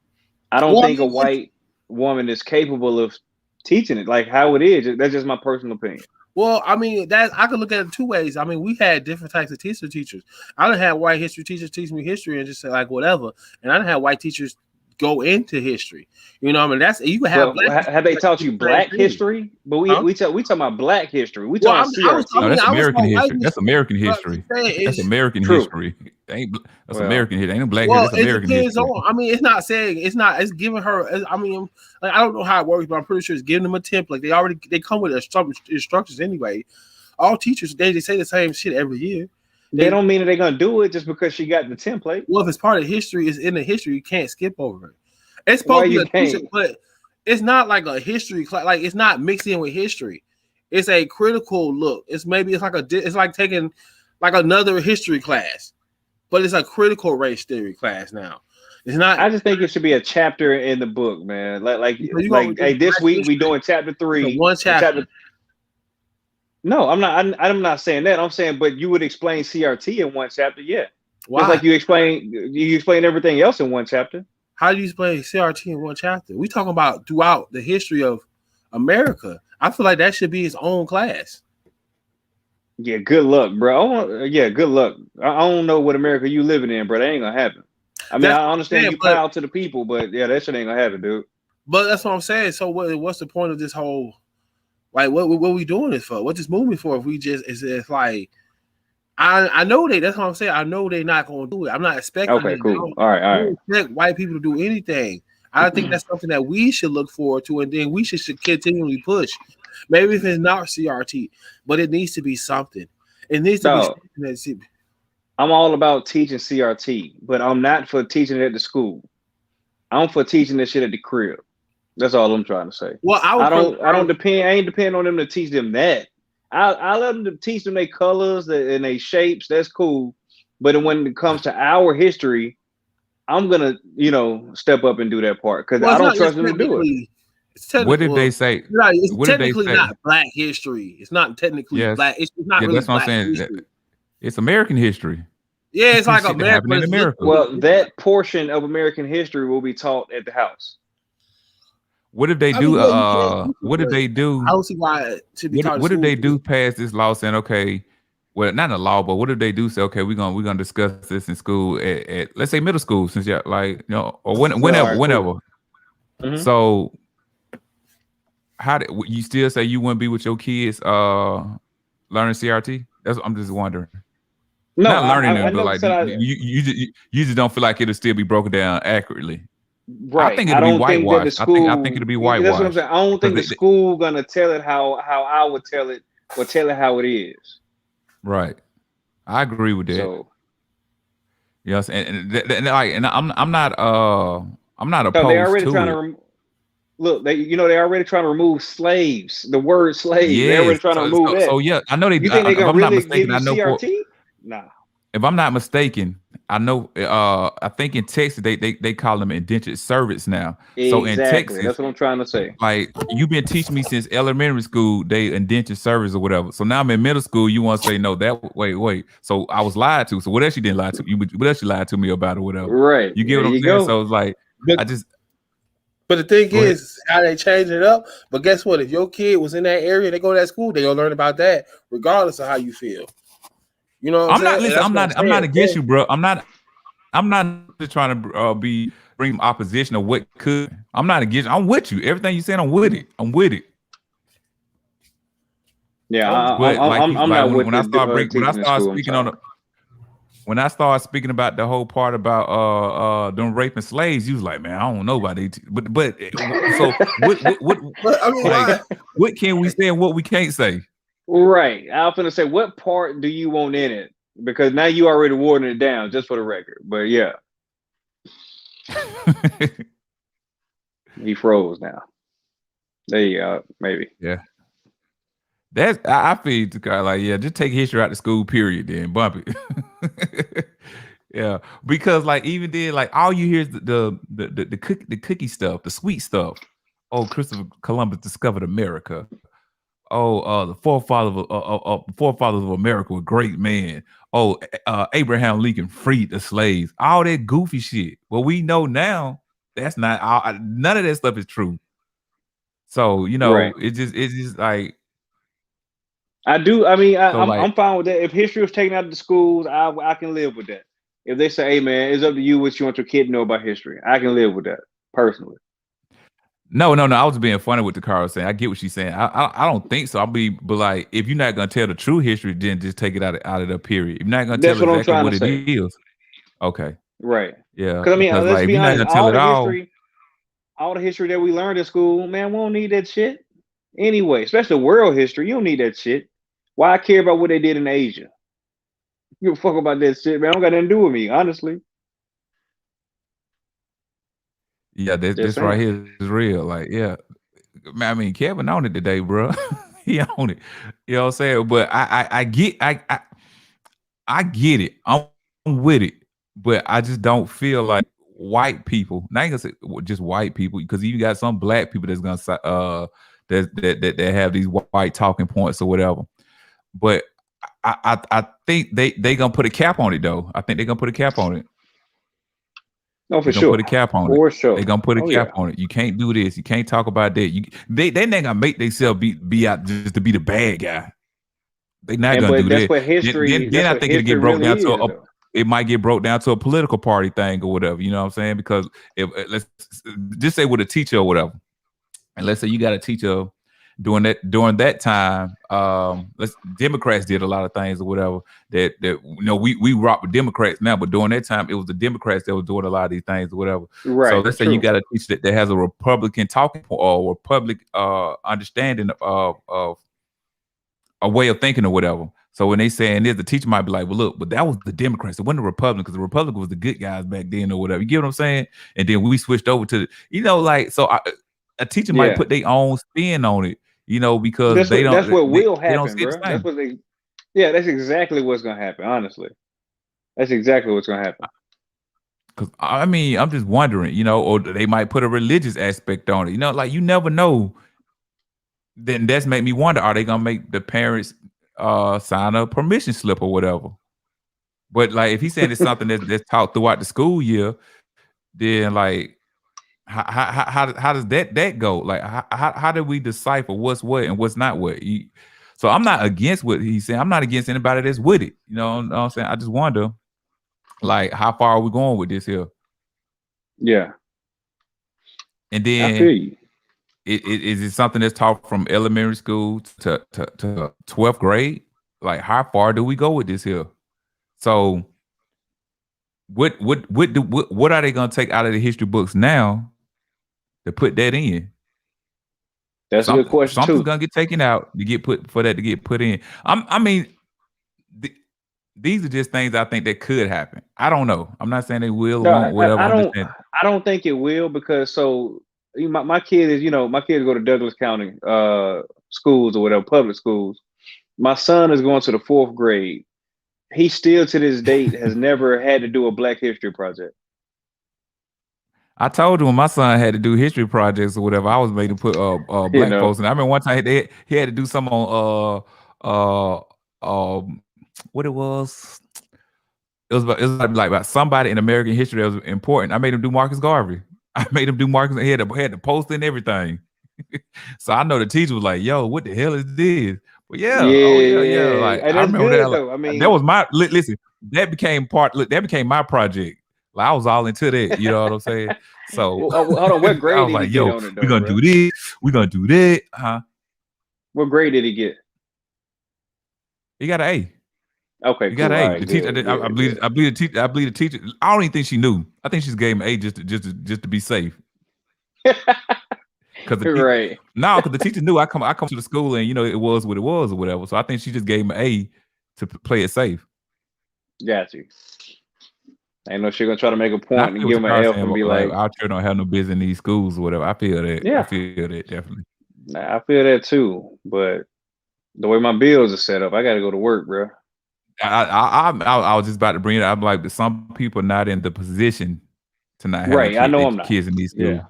I don't think a white woman is capable of teaching it like how it is. That's just my personal opinion. Well, I mean, I could look at it two ways. I mean, we had different types of teachers. I done had white history teachers teach me history and just say like whatever, and I done had white teachers go into history. I mean, that's you can have. Have they taught you black history? But we talking about black history. We talking about CRT. No, that's American history. That's American history. That's American history. That's American history. Ain't no black history. That's American history. I mean, it's not saying it's not. It's giving her. I mean, like, I don't know how it works, but I'm pretty sure it's giving them a template. They come with some instructions anyway. All teachers they say the same shit every year. They don't mean that they're gonna do it just because she got the template. Well, if it's part of history, it's in the history. You can't skip over it. It's supposed to be a teacher, but it's not like a history class. Like it's not mixed in with history. It's a critical look. It's like taking like another history class, but it's a critical race theory class now. It's not. I just think it should be a chapter in the book, man. Like hey, this week we doing chapter 3. One chapter. No, I'm not. I'm not saying that. I'm saying, but you would explain CRT in one chapter, yeah. Why? Just like you explain everything else in one chapter. How do you explain CRT in one chapter? We talking about throughout the history of America. I feel like that should be its own class. Yeah, good luck, bro. Good luck. I don't know what America you living in, bro. That ain't gonna happen. I mean, I understand you proud to the people, but yeah, that shit ain't gonna happen, dude. But that's what I'm saying. So what's the point of this whole? Like, what we doing this for? What's this movement for? If we just it's like, I know that's what I'm saying. I know they're not going to do it. I'm not expecting. Okay, cool. All right. I don't expect white people to do anything. I think that's something that we should look forward to, and then we should continually push. Maybe if it's not CRT, but it needs to be something. It needs to be something that's. I'm all about teaching CRT, but I'm not for teaching it at the school. I'm for teaching this shit at the crib. That's all I'm trying to say. Well, I ain't depend on them to teach them that. I let them to teach them their colors and their shapes. That's cool. But when it comes to our history, I'm gonna, step up and do that part because I don't trust them to do it. What did they say? It's technically not Black history. It's not technically Black. It's not really that's what Black I'm saying. history. It's American history. Yeah, it's like American. In America. Well, that portion of American history will be taught at the house. What if they do? What if they do? I don't see why it should be taught. What if they do pass this law saying, okay, well, not a law, but what if they do say, okay, we're gonna discuss this in school at let's say middle school, since you're like, or whenever. Cool. Mm-hmm. So, how did you still say you wouldn't be with your kids learning CRT? I'm just wondering. No, not learning them, but like you just don't feel like it'll still be broken down accurately. Right. I think it'll be whitewashed. I think it'll be whitewashed. That's what I'm saying. I don't think the school gonna tell it how I would tell it, or tell it how it is. Right. I agree with that. So, yes, and I'm not opposed they already to trying it. Look, they're already trying to remove slaves. The word slave. Yes. They're already trying to remove that. So yeah, I know they. You think they're gonna really give you CRT? Nah. If I'm not mistaken, I know. I think in Texas they call them indentured servants now. Exactly. So in Texas, that's what I'm trying to say. Like you've been teaching me since elementary school, they indentured servants or whatever. So now I'm in middle school. You want to say no? That wait. So I was lied to. So what else you didn't lie to you? What else you lied to me about or whatever? Right. You get what I'm saying? Go. So it's like But the thing is how they change it up. But guess what? If your kid was in that area, they go to that school, they gonna learn about that, regardless of how you feel. You know, I'm not against you, bro. I'm not just trying to bring opposition of what could. I'm not against. I'm with you. Everything you saying, I'm with it. Yeah, I'm not with when I start speaking about the whole part about them raping slaves, you was like, man, I don't know about it. But so what can we say and what we can't say? Right. I was gonna say, what part do you want in it? Because now you already watering it down, just for the record. But yeah. He froze now. There you go. Maybe. Yeah. I feel like, yeah, just take history out of school, period, then bump it. Yeah. Because like even then, like all you hear is the cookie stuff, the sweet stuff. Oh, Christopher Columbus discovered America. Oh, the forefathers of America were great men. Oh, Abraham Lincoln freed the slaves. All that goofy shit. Well, we know now that's not none of that stuff is true. So right. it's just like I'm fine with that. If history was taken out of the schools, I can live with that. If they say, "Hey, man, it's up to you what you want your kid to know about history," I can live with that personally. No. I was being funny with the car saying. I get what she's saying. I don't think so. But like, if you're not gonna tell the true history, then just take it out of the period. If you're not gonna tell exactly what it is, okay, right? Yeah. Because let's like, be honest. All the history that we learned in school, man, we don't need that shit anyway. Especially world history, you don't need that shit. Why I care about what they did in Asia? You give a fuck about that shit, man. I don't got nothing to do with me, honestly. Yeah, this right here is real. Like, yeah, I mean, Kevin on it today, bro. He on it. You know what I'm saying? But I get it. I'm with it, but I just don't feel like white people. Not gonna say just white people, because you got some black people that's gonna that have these white talking points or whatever. But I think they gonna put a cap on it though. I think they're gonna put a cap on it. No, for sure. Put a cap on it. Sure. They're gonna put a cap on it. You can't do this. You can't talk about that. They ain't gonna make themselves be out just to be the bad guy. They're not gonna do that. What history. Then I think it'll get broke really down to it might get broke down to a political party thing or whatever. You know what I'm saying? Because if let's just say with a teacher or whatever, and let's say you got a teacher during that time, let's Democrats did a lot of things or whatever that we rock with Democrats now, but during that time it was the Democrats that were doing a lot of these things or whatever. So Right. let's say you True. got a teacher that has a Republican talking point or Republic understanding of a way of thinking or whatever. So when they saying this, the teacher might be like, "Well, look, but that was the Democrats. It wasn't the Republicans because the Republican was the good guys back then or whatever." You get what I'm saying? And then we switched over to like so. A teacher might Yeah. put their own spin on it, because That's what will they don't happen, see it bro. the same. Yeah, that's exactly what's gonna happen. Honestly, that's exactly what's gonna happen. Because I mean, I'm just wondering, or they might put a religious aspect on it. Like you never know. Then that's make me wonder: are they gonna make the parents sign a permission slip or whatever? But like, if he's saying it's something that's taught throughout the school year, then like, how does that go? Like, how do we decipher what's what and what's not what? So I'm not against what he's saying. I'm not against anybody that's with it. You know what I'm saying? I just wonder, like, how far are we going with this here? Yeah, And I feel then you. is it something that's taught from elementary school to 12th grade? Like, how far do we go with this here? So what are they gonna take out of the history books now to put that in? That's a good question Something's too. gonna get taken out to get put in. I mean, these are just things I think that could happen. I don't know. I'm not saying they will or No, won't, whatever. I I'm just don't. saying. I don't think it will because my kid is my kids go to Douglas County schools or whatever public schools. My son is going to the 4th grade. He still to this date has never had to do a Black History project. I told you when my son had to do history projects or whatever, I was made to put You black know. folks. And I remember one time he had to do some on what it was. It was about somebody in American history that was important. I made him do Marcus Garvey. I made him do Marcus. He had the poster and everything. So I know the teacher was like, "Yo, what the hell is this?" But yeah, oh yeah, yeah. Yeah, Like and I that's remember that. good Like, though. I that mean, was listen. That became that became my project. Like I was all into that. You know what I'm saying? So hold on. What I grade was did he like, get "Yo, on it we're though, gonna bro? do this. We're gonna do that." Huh? What grade did he get? He got an A. Okay, You got cool. an All A. right, The teacher, good, I good, believe, good. I believe the teacher. I believe the teacher. I don't even think she knew. I think she just gave him an A just to be safe. Because Right. because the teacher knew I come to the school and it was what it was or whatever. So I think she just gave him an A to play it safe. Got you. Ain't no shit gonna try to make a And I point and feel what give him an you're F saying, and but be like like, our children don't have no business in these schools or whatever. I feel that. I yeah, feel that definitely. I feel that too. But the way my bills are set up, I got to go to work, bro. I was just about to bring it up. I'm like, but some people are not in the position to not have Right. I know their I'm not. kids in these schools.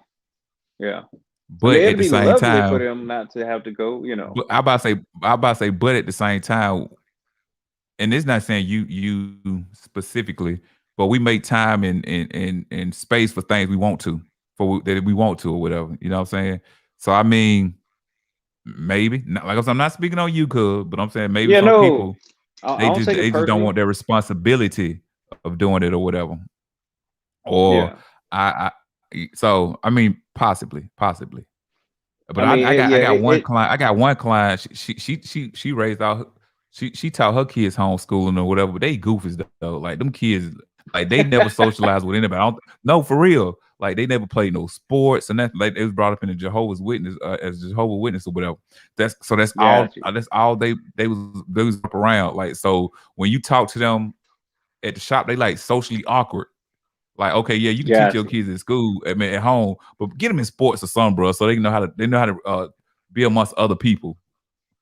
Yeah. Yeah. I But mean, at it'd the be same lovely for time, them not to have to go, but I about to say, but at the same time, and it's not saying you specifically, but we make time and space for things we want to, that we want to or whatever. You know what I'm saying? So I mean, maybe not, like I said, I'm not speaking on you, cuz, but I'm saying maybe Yeah, some no, people I don't take it they just don't personal. want their responsibility of doing it or whatever. Or Yeah. so I mean, possibly. But I mean, I got one client. I got one client. She raised out. She taught her kids homeschooling or whatever. But they goofies though. Like them kids, like they never socialized with anybody. No, for real. Like they never played no sports and nothing. Like they was brought up in a Jehovah's Witness as Jehovah's Witness or whatever. That's all. got you. That's all they was up around. Like so when you talk to them at the shop, they like socially awkward. Like, okay, yeah, you can teach Got your you. kids at school, I mean, at home, but get them in sports or something, bro, so they know how to be amongst other people.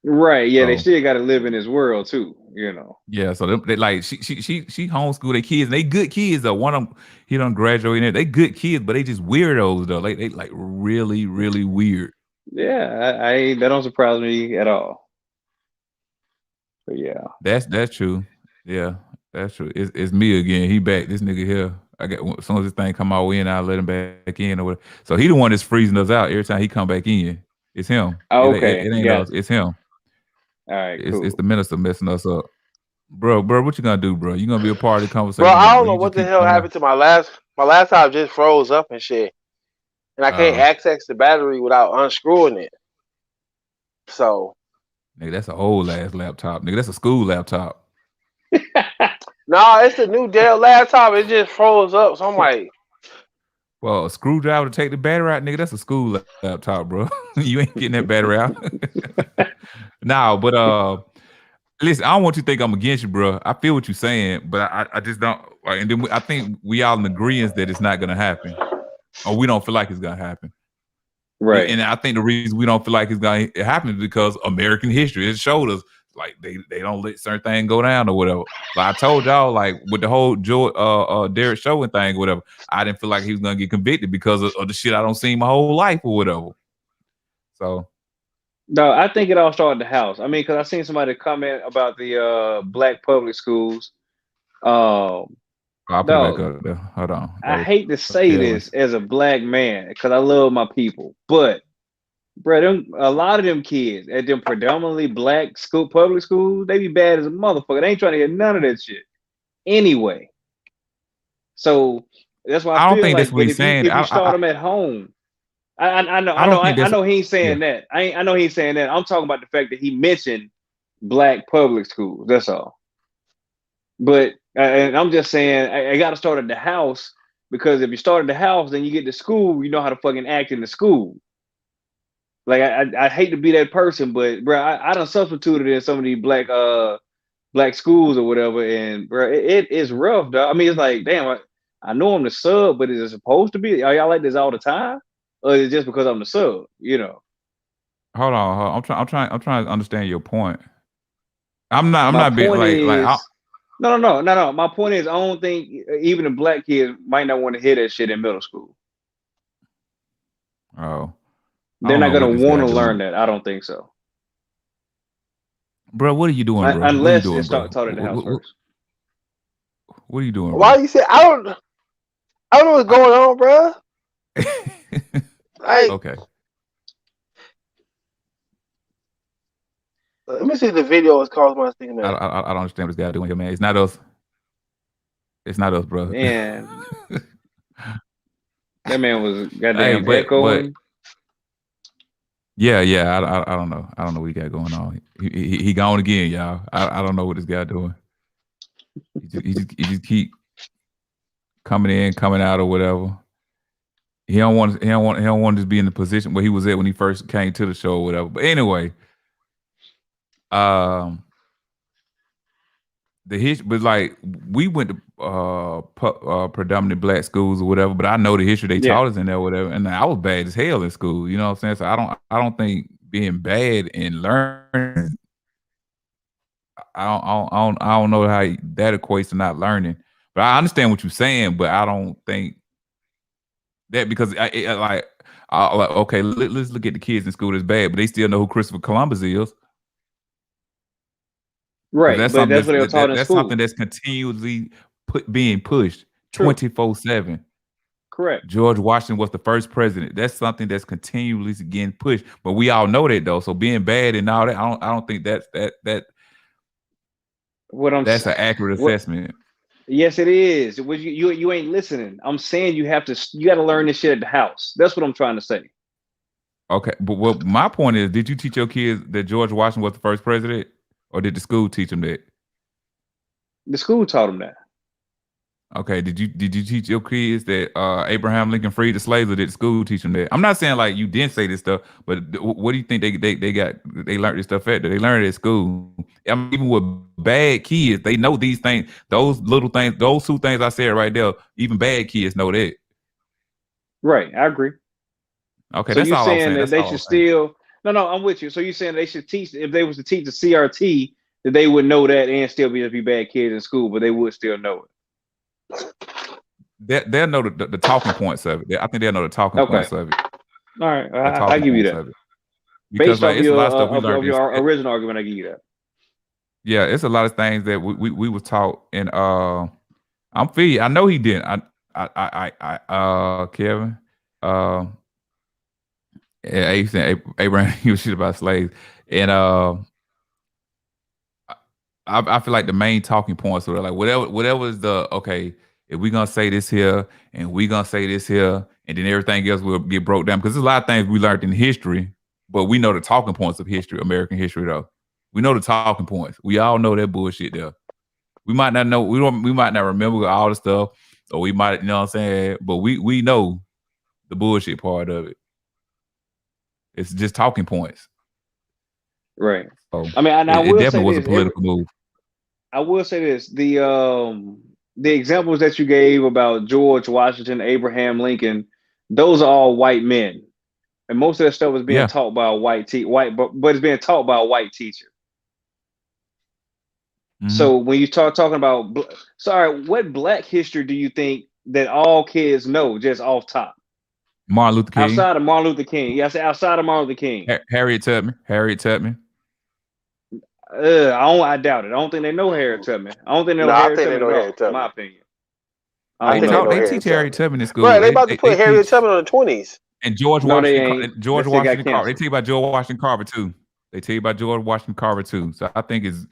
Right. Yeah, they So still got to live in this world too. yeah, so they like she homeschool their kids. And they good kids though. One of them he done graduated. They good kids, but they just weirdos though. Like they like really really weird. Yeah, that don't surprise me at all. But yeah. That's true. Yeah, that's true. It's me again. He back. This nigga here. I got as soon as this thing come our way in, I'll let him back in or whatever. So he the one that's freezing us out every time he come back in. It's him. Okay, It ain't us. got you. It's him. All right, It's cool. the minister messing us up. Bro, what you gonna do, bro? You gonna be a part of the Bro, conversation? I don't know You what just the keep hell going on. happened to my laptop just froze up and shit. And I can't access the battery without unscrewing it. So, nigga, that's an old ass laptop. Nigga, that's a school laptop. no, it's a new Dell laptop. It just froze up. So I'm like, well, a screwdriver to take the battery out, nigga, that's a school laptop, bro. You ain't getting that battery out. Nah, but listen, I don't want you to think I'm against you, bro. I feel what you're saying, but I just don't. Like, and then I think we all in agreement that it's not gonna happen, or we don't feel like it's gonna happen. Right. And I think the reason we don't feel like it's gonna happen is because American history has showed us like they don't let certain things go down or whatever. Like I told y'all, like with the whole Derek Chauvin thing or whatever, I didn't feel like he was gonna get convicted because of the shit I don't see my whole life or whatever. So no, I think it all started at the house. I mean, because I seen somebody comment about the black public schools. I'll put it back No, up there. Hold on. I hate to say this as a black man because I love my people, but bro, a lot of them kids at them predominantly black public schools, they be bad as a motherfucker. They ain't trying to get none of that shit anyway. So that's why I I don't feel think like, that's what but he's saying. if you start them at home, I know he ain't saying that. I know he ain't saying that. I'm talking about the fact that he mentioned black public schools. That's all. But and I'm just saying I got to start at the house because if you start at the house, then you get to school, you know how to fucking act in the school. Like I hate to be that person, but bro, I done substituted in some of these black schools or whatever, and bro, it is rough, dog. I mean, it's like, damn, I know I'm the sub, but is it supposed to be? Are y'all like this all the time, or is it just because I'm the sub? You know. Hold on. I'm trying to understand your point. I'm not being point like is, no. My point is, I don't think even the black kids might not want to hear that shit in middle school. Oh, They're not gonna want to learn that. I don't think so. Bro, what are you doing, bro? Unless what are you doing, it's taught at the house first. What are you doing? Why bro? you say I don't know what's going on, bro? Okay. Let me see the video. It's called my thinking that. I don't understand what this guy doing here, man. It's not us. It's not us, bro. Man, that man was goddamn echoing. Yeah. I don't know. I don't know what he got going on. He gone again, y'all. I don't know what this guy doing. He just keep coming in, coming out, or whatever. He don't want to just be in the position where he was at when he first came to the show or whatever. But anyway, the history, but like we went to predominantly black schools or whatever. But I know the history they taught us in there, or whatever. And I was bad as hell in school. You know what I'm saying? So I don't think being bad in learning. I don't know how that equates to not learning. But I understand what you're saying. But I don't think that because okay, let's look at the kids in school that's bad, but they still know who Christopher Columbus is. Right, that's what they were taught in school. That's something that's continuously being pushed 24/7. Correct. George Washington was the first president. That's something that's continually getting pushed. But we all know that though. So being bad and all that, I don't think that's an accurate assessment. Yes, it is. You ain't listening. I'm saying you got to learn this shit at the house. That's what I'm trying to say. Okay, but my point is, did you teach your kids that George Washington was the first president, or did the school teach them that? The school taught them that. Okay, did you teach your kids that Abraham Lincoln freed the slaves, or did the school teach them that? I'm not saying like you didn't say this stuff, but what do you think they learned this stuff at? They learned it at school. I mean, even with bad kids, they know these things, those little things, those two things I said right there. Even bad kids know that. Right, I agree. Okay, so that's all I'm saying. That they should still no, I'm with you. So you're saying they should teach, if they was to teach the CRT, that they would know that and still be bad kids in school, but they would still know it. They'll know the talking points of it. I think they'll know the talking points of it. All right, I give you that. Because based off it's a lot of stuff we learned. Your original argument, I give you that. Yeah, it's a lot of things that we was taught, and I'm feeling. I know he didn't. Kevin, Abraham, he was shit about slaves, and I feel like the main talking points were like whatever is the okay. If we're gonna say this here and we're gonna say this here, and then everything else will get broke down because there's a lot of things we learned in history But we know the talking points of history, American history, though. We know the talking points. We all know that bullshit there. We might not know, we might not remember all the stuff, or we might, you know what I'm saying? But we know the bullshit part of it. It's just talking points. Right. So I mean, and I it will definitely say was a this. political move. I will say this: the examples that you gave about George Washington, Abraham Lincoln, those are all white men, and most of that stuff was being Yeah. taught by a but it's being taught by a white teacher. Mhm. So when you start talking about, what Black history do you think that all kids know just off top? Martin Luther King, Outside of Martin Luther King, yeah, I say outside of Martin Luther King. Harriet Tubman. I doubt it. I don't think they know Harriet Tubman. I don't think they know Harriet Tubman at all. In my opinion. I think They teach Harriet Tubman in school. Right, they about to put Harriet Tubman on the 20s. And George No, they Washington, ain't. George They still got Washington Carver. They canceled. tell you about George Washington Carver too. They tell you about George Washington Carver too. So I think it's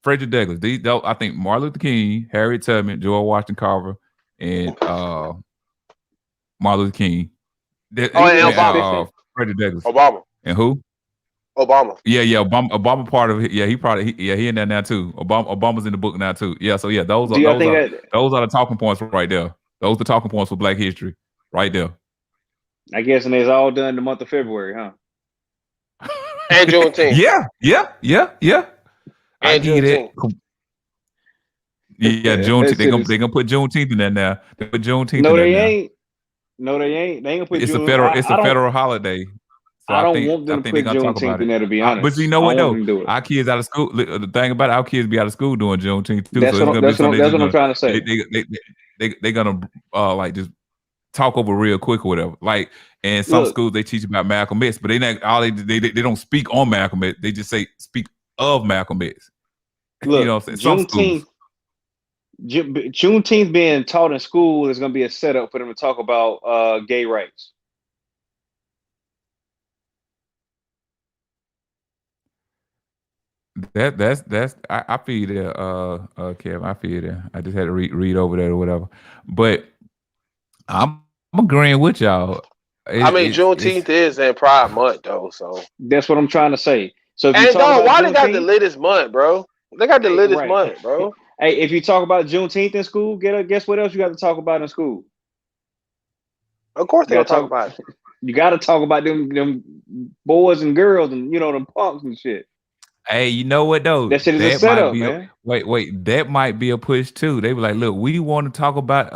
Frederick Douglass. I think Martin Luther King, Harriet Tubman, George Washington Carver, and Martin Luther King. And Obama. Frederick Douglass. Obama. And who? Obama. Yeah. Obama part of it. Yeah, he in there now too. Obama's in the book now too. Yeah, so yeah, those are the talking points right there. Those are the talking points for Black history, right there. I guess, and it's all done in the month of February, huh? And Juneteenth. Yeah. I get it. Yeah, Juneteenth. They gonna put Juneteenth in there now. They put Juneteenth. No, in there they now. ain't. No, they ain't. They ain't gonna put. It's a federal holiday. So I don't want them to put Juneteenth in there, to be honest. But you know what though? Our kids out of school. The thing about it, our kids be out of school doing Juneteenth too. That's what I'm trying to say. They're gonna like just talk over real quick or whatever. Like, and some schools they teach about Malcolm X, but they don't speak on Malcolm X. They just say speak of Malcolm X. Look, you know what I'm saying? Juneteenth being taught in school is going to be a setup for them to talk about gay rights. That's I feel you there, Kev. I feel you there. I just had to read over that or whatever. But I'm agreeing with y'all. Juneteenth is in Pride Month though, so that's what I'm trying to say. So why they got the latest month, bro? They got the latest month, bro. Hey, if you talk about Juneteenth in school, guess what else you got to talk about in school? Of course they gonna talk about it. You got to talk about them boys and girls and them punks and shit. Hey, you know what though? That shit is a setup, man. Wait, that might be a push too. They were like, look, we want to talk about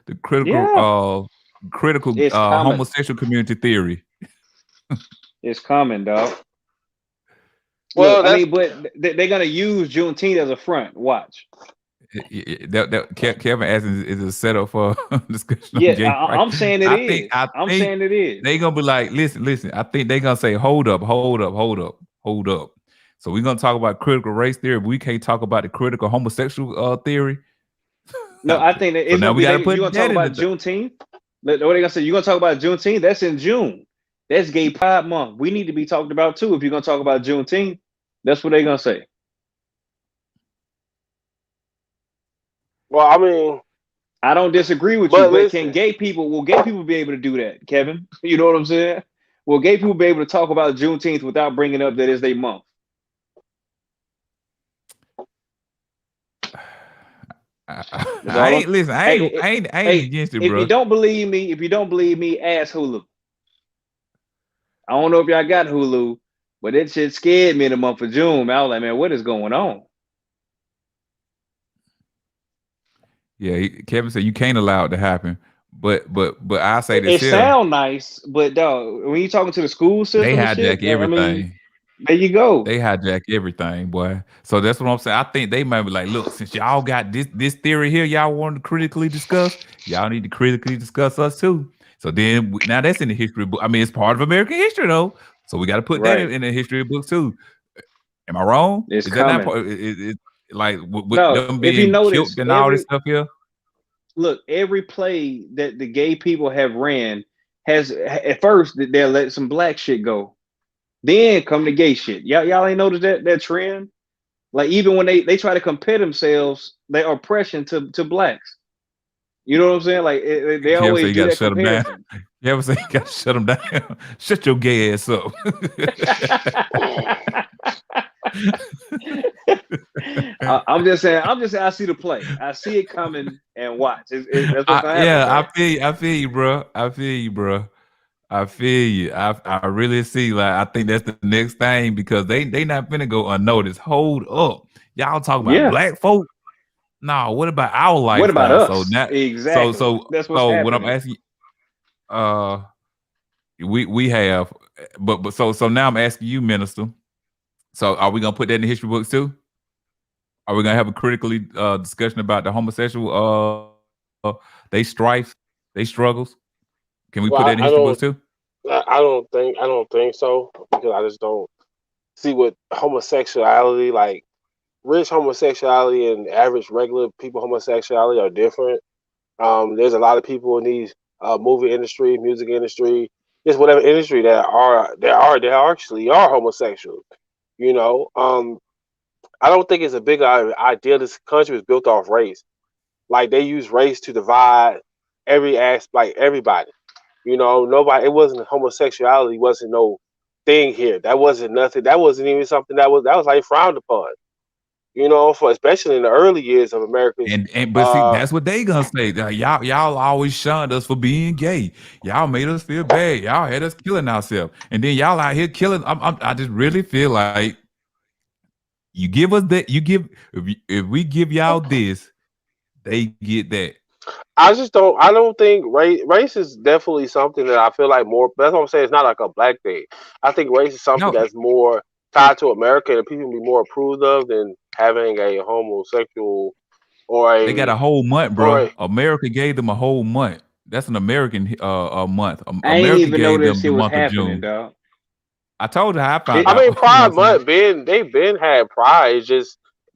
the critical homosexual community theory. It's coming, dog. Well, but they're gonna use Juneteenth as a front. Watch. Kevin asking is a setup for discussion. Yeah, I'm saying it is. I'm saying it is. They gonna be like, listen. I think they gonna say, hold up. So we're gonna talk about critical race theory, but we can't talk about the critical homosexual theory. No, I think that now we gotta put you're gonna talk about Juneteenth. What are they gonna say? You're gonna talk about Juneteenth? That's in June. That's Gay Pride Month. We need to be talked about too. If you're gonna talk about Juneteenth, that's what they're gonna say. Well, I mean, I don't disagree with you, but can gay people be able to do that, Kevin? You know what I'm saying? Will gay people be able to talk about Juneteenth without bringing up that it's their month? I ain't against it, bro. If you don't believe me, ask Hulu. I don't know if y'all got Hulu, but that shit scared me in the month of June. I was like, man, what is going on? Yeah, Kevin said you can't allow it to happen. But I say this. It sound nice, but dog, when you're talking to the school system, they hijack everything. There you go. They hijack everything, boy. So that's what I'm saying. I think they might be like, look, since y'all got this theory here, y'all want to critically discuss, y'all need to critically discuss us too. So then now that's in the history book. I mean, it's part of American history though. So we got to put that in the history books too. Am I wrong? It's Is coming. that not part? Like with them if you being notice, killed and all this stuff here? Look, every play that the gay people have ran has, at first, they'll let some black shit go. Then come the gay shit. Y'all ain't noticed that trend? Like, even when they try to compare themselves, their oppression to blacks. You know what I'm saying? Like they You ever say always you do got to that shut them down? comparison. You ever say you got to shut them down? Shut your gay ass up. I'm just saying. I see the play. I see it coming and watch. That's what's gonna happen, Yeah, bro. I feel you, bro. I feel you, bro. I feel you. I really see. Like, I think that's the next thing because they not finna go unnoticed. Hold up, y'all talk about Yeah. black folk. No, what about our What about lifestyle? So us? now, Exactly. That's what's so what I'm happening. asking, uh, we have, but so now I'm asking you, Minister. So are we gonna put that in the history books too? Are we gonna have a critically discussion about the homosexual they strife, they struggles? Can we put that in Well, the history books too? I don't think so because I just don't see what homosexuality like. Rich homosexuality and average regular people homosexuality are different. There's a lot of people in these movie industry, music industry, just whatever industry that actually are homosexual. You know, I don't think it's a big idea. This country was built off race. Like they use race to divide every aspect, like everybody. You know, nobody. It wasn't homosexuality. Wasn't no thing here. That wasn't nothing. That wasn't even something that was like frowned upon. You know, for especially in the early years of America's. And but see, that's what they gonna say. Y'all always shunned us for being gay. Y'all made us feel bad. Y'all had us killing ourselves, and then y'all out here killing. I just really feel like you give us that. You give if we give y'all this, they get that. I just don't. I don't think race is definitely something that I feel like more. That's what I'm saying. It's not like a black thing. I think race is something No, that's more tied to America that people be more approved of than having a homosexual or they got a a whole month, or bro. a, America gave them a whole month. That's an American month. I ain't America even know gave that them shit the was month of happening, June. dog. I told you how I found It, I out. mean, You know Pride what I'm saying? Month they've been had Pride.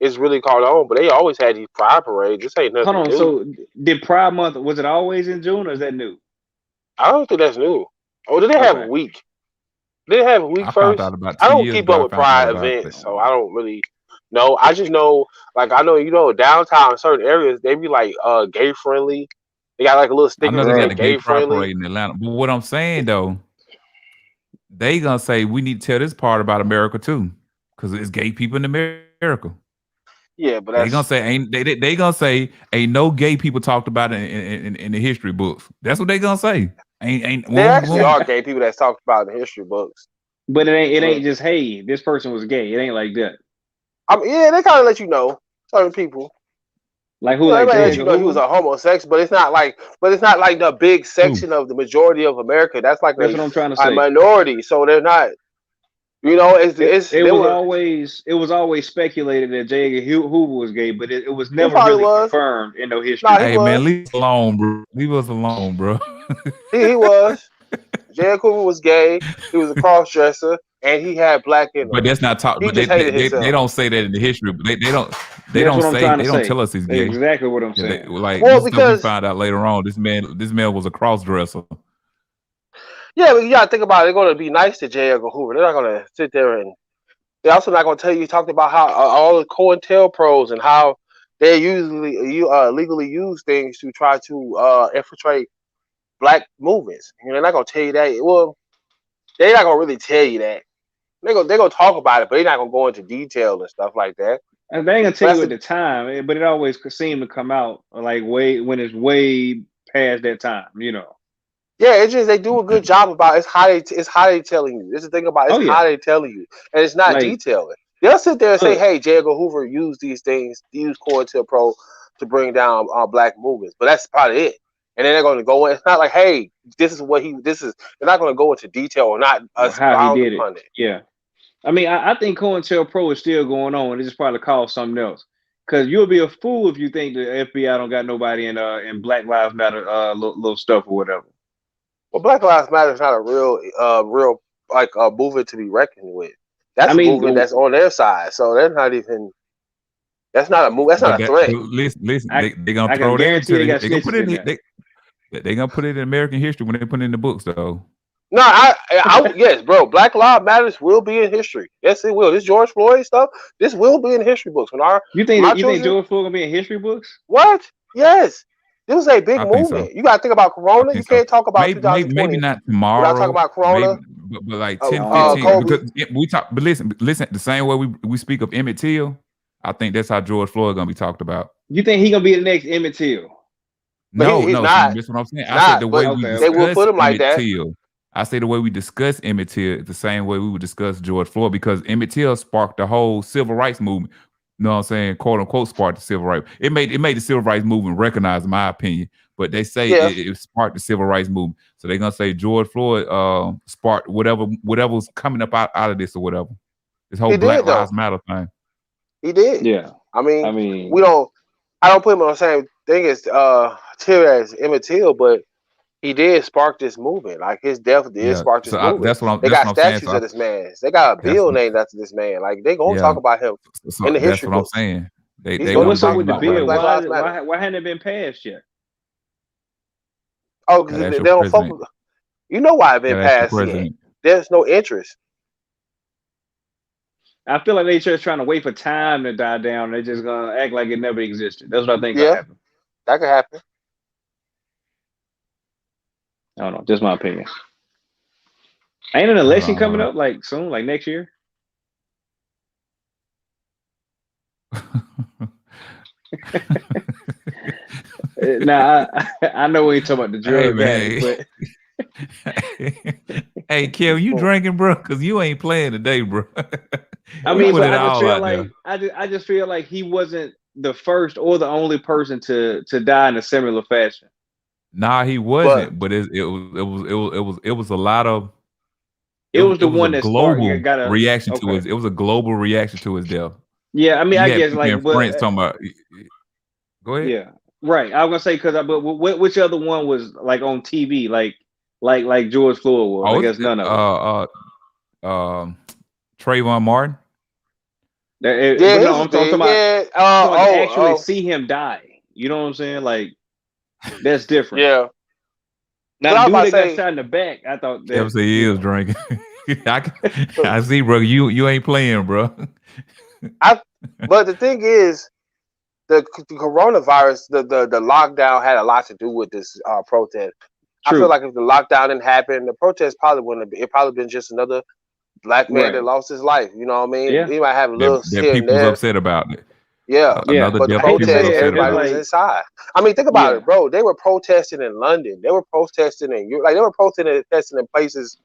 It's really caught on, but they always had these Pride parades. This ain't hold nothing on. new. So did Pride Month, was it always in June or is that new? I don't think that's new. Oh, did they have a Okay. week? Did they have a week I found out first? about I two don't years keep ago. up I with found out Pride about it. events, so I don't really know. I just know, like I know, downtown in certain areas they be like gay friendly. They got like a little I stickers know that they got say the Bro. gay gay pride friendly. parade in Atlanta. But what I'm saying though, they gonna say we need to tell this part about America too, because it's gay people in America. Yeah, but They gonna that's say ain't they gonna say ain't no gay people talked about it in the history books. That's what they gonna say. Ain't there won't actually won't are gay people that's talked about in history books. But it But ain't just, hey, this person was gay. It ain't like that. I mean, yeah, they kind of let you know certain people. Like who, You know, they like might J. let who you know he was Hoover? a homosexual, but it's not like the big who section of the majority of America. That's like That's what I'm trying to a say. minority. So they're not. You know, it's It they was were. always speculated that J. Hoover was gay, but it was He never probably really was. confirmed in no history Nah, he hey books. man, was. leave us alone, bro. Leave us alone, bro. He was. J. Cooper was gay. He was a cross dresser, and he had black in But him. that's not talk. He But just hated they himself. don't say that in the history. But they That's don't what I'm say trying to they don't say. tell us he's gay. Exactly what I'm Yeah, saying. like Well, this stuff we because found out later on. This man was a cross dresser. yeah, but you gotta think about it. They're gonna be nice to J. Edgar Hoover. They're not gonna sit there and. They're also not gonna tell you. Talked about how all the COINTELPROs and how they usually legally use things to try to infiltrate black movements. You know, they're not gonna tell you that. Well, they're not gonna really tell you that. They're gonna talk about it, but they're not gonna go into detail and stuff like that. And they ain't gonna tell But you that's at the time, but it always seemed to come out like way when it's way past that time. yeah, it's just they do a good job about it's how they telling you. This is the thing about it, Oh it's how yeah, they telling you, and it's not like detailing. They'll sit there and say, look, "Hey, J. Edgar Hoover used these things, use COINTELPRO to bring down black movements," but that's probably it. And then they're going to go in. It's not like, "Hey, this is what he. This is." They're not going to go into detail or not how he expound did it. upon it. Yeah, I mean, I think COINTELPRO is still going on. It's just probably called something else. Cause you'll be a fool if you think the FBI don't got nobody in Black Lives Matter little stuff or whatever. Well, Black Lives Matter is not a real like a movement to be reckoned with. I That's a mean, movement that's on their side, so they're not even. That's not a move. That's not a But threat. listen, I they gonna I can throw that guarantee into they got they gonna put snitches it in in there. they gonna put it in American history when they put it in the books though. No, yes, bro. Black Lives Matters will be in history. Yes, it will. This George Floyd stuff, this will be in history books. When You my think children, George Floyd gonna be in history books? what? Yes, This was a big I think so. movement. You got to think about I Corona. You think so. can't talk about Maybe 2020 not without talking tomorrow. about Maybe, Corona. but like 10, 15. Kobe. Because we talk. But listen. The same way we speak of Emmett Till, I think that's how George Floyd gonna be talked about. You think he gonna be the next Emmett Till? But No, he's no. See, not. that's what I'm saying. He's I said the not. way But we Okay, they will discuss put him like Emmett that. Till. I say the way we discuss Emmett Till is the same way we would discuss George Floyd, because Emmett Till sparked the whole civil rights movement. You know what I'm saying? "Quote unquote" sparked the civil rights. It made the civil rights movement recognized, in my opinion. But they say Yeah. it sparked the civil rights movement. So they're gonna say George Floyd sparked whatever's coming up out of this or whatever. This whole He Black did though. Lives Matter thing. He did. yeah. I mean, I mean, I don't put him on the same thing as Till as Emmett Till, but he did spark this movement. Like his death did Yeah. spark this So movement. They that's got what I'm saying. statues So of this man. They got a that's bill named after this man. Like they gonna yeah. talk about him So in the that's history what I'm books. saying. They He's they but gonna gonna be be what's up talking with the talking about about when bill? him. Black Lives Matter. Why hadn't it been passed yet? Oh, Gotta because ask they your don't president. focus. You know why it been Gotta ask your passed yet? president. There's no interest. I feel like they just trying to wait for time to die down. They're just gonna act like it never existed. That's what I think gonna Yeah, happen. that could happen. I don't know. Just my opinion. Ain't an election coming Uh, up like soon, like next year? Nah, I know we ain't talking about the Hey drug addict, man. but Hey Kev, you drinking, bro? Cause you ain't playing today, bro. I You mean, put but it I just all feel out like there. I just feel like he wasn't the first or the only person to die in a similar fashion. Nah, he But wasn't. But it was a lot of It was the it was a one that sparked global got a reaction to okay. his. It was a global reaction to his death. Yeah, I mean, I You had guess people like, in France talking about. Go ahead. yeah, right. I was gonna say because but which other one was like on TV like George Floyd was? I Oh, guess none of them. Trayvon Martin. yeah, But no, his I'm was talking big. about Yeah. to actually see him die. You know what I'm saying? Like that's different. Yeah. Now But I the was dude about to that got say, shot in the back, I thought Kev that said he is drinking. I see, bro. You ain't playing, bro. but the thing is, the coronavirus, the lockdown had a lot to do with this protest. I feel true. like if the lockdown didn't happen, the protest probably wouldn't have been. It probably been just another black man that Right. lost his life. You know what I mean? Yeah. We might have a little That here and people's there. upset about it. Yeah. Yeah. Another But the death I that hate to people was say protest, it, upset it's everybody about. was like inside. I mean, think about yeah. it, bro. They were protesting in London. They were protesting in Europe. Like they were protesting in places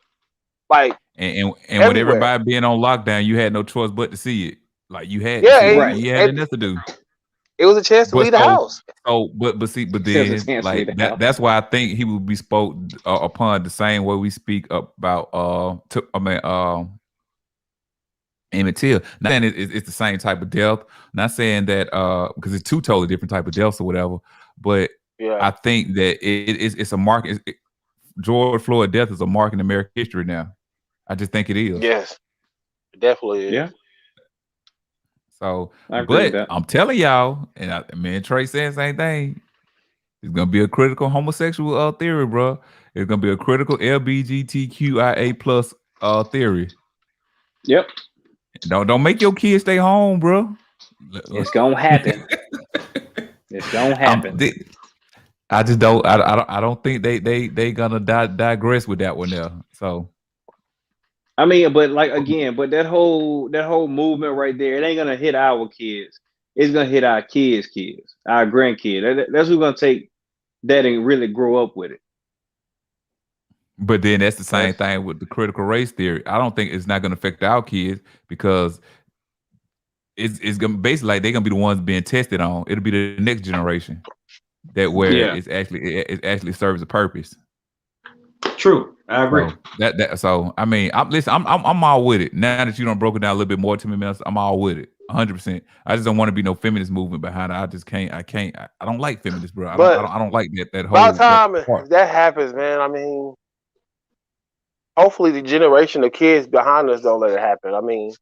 like And with everywhere. everybody being on lockdown, you had no choice but to see it. Like you had to Yeah, see it. Right. You had and nothing to do. it was a chance to But leave the house. but There's a then chance for me like to help. that's why I think he would be spoke upon the same way we speak about Emmett Till. Not saying it's the same type of death. Not saying that because it's two totally different type of deaths or whatever. But Yeah. I think that it's a mark. George Floyd death is a mark in American history now. I just think it is. Yes, it definitely is. Yeah, So, I agree with but that. I'm telling y'all, and me and Trey saying the same thing. It's gonna be a critical homosexual theory, bro. It's gonna be a critical LBGTQIA plus theory. Yep. Don't make your kids stay home, bro. It's gonna happen. It's gonna happen. I just don't. I don't think they gonna digress with that one there. So I mean, but like again, but that whole movement right there, it ain't gonna hit our kids. It's gonna hit our kids' kids, our grandkids. That's who's gonna take that and really grow up with it. but then that's the same thing with the critical race theory. I don't think it's not gonna affect our kids because it's gonna basically like they're gonna be the ones being tested on. It'll be the next generation that where Yeah. it actually serves a purpose. True, I agree. So I mean, I'm all with it. Now that you don't broke it down a little bit more to me, man, I'm all with it, 100%. I just don't want to be no feminist movement behind it. I just can't. I don't like feminists, bro. I don't like that whole. By the time that that happens, man, I mean, hopefully the generation of kids behind us don't let it happen. I mean,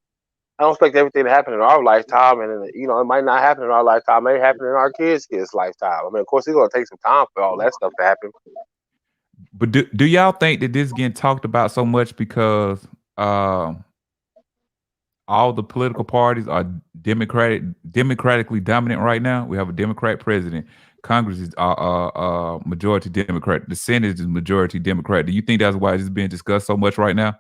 I don't expect everything to happen in our lifetime, and you know, it might not happen in our lifetime. It may happen in our kids' lifetime. I mean, of course, it's gonna take some time for all that stuff to happen. But do y'all think that this is getting talked about so much because all the political parties are democratically dominant right now. We have a Democrat president. Congress is majority Democrat. The Senate is majority Democrat. Do you think that's why it's being discussed so much right now?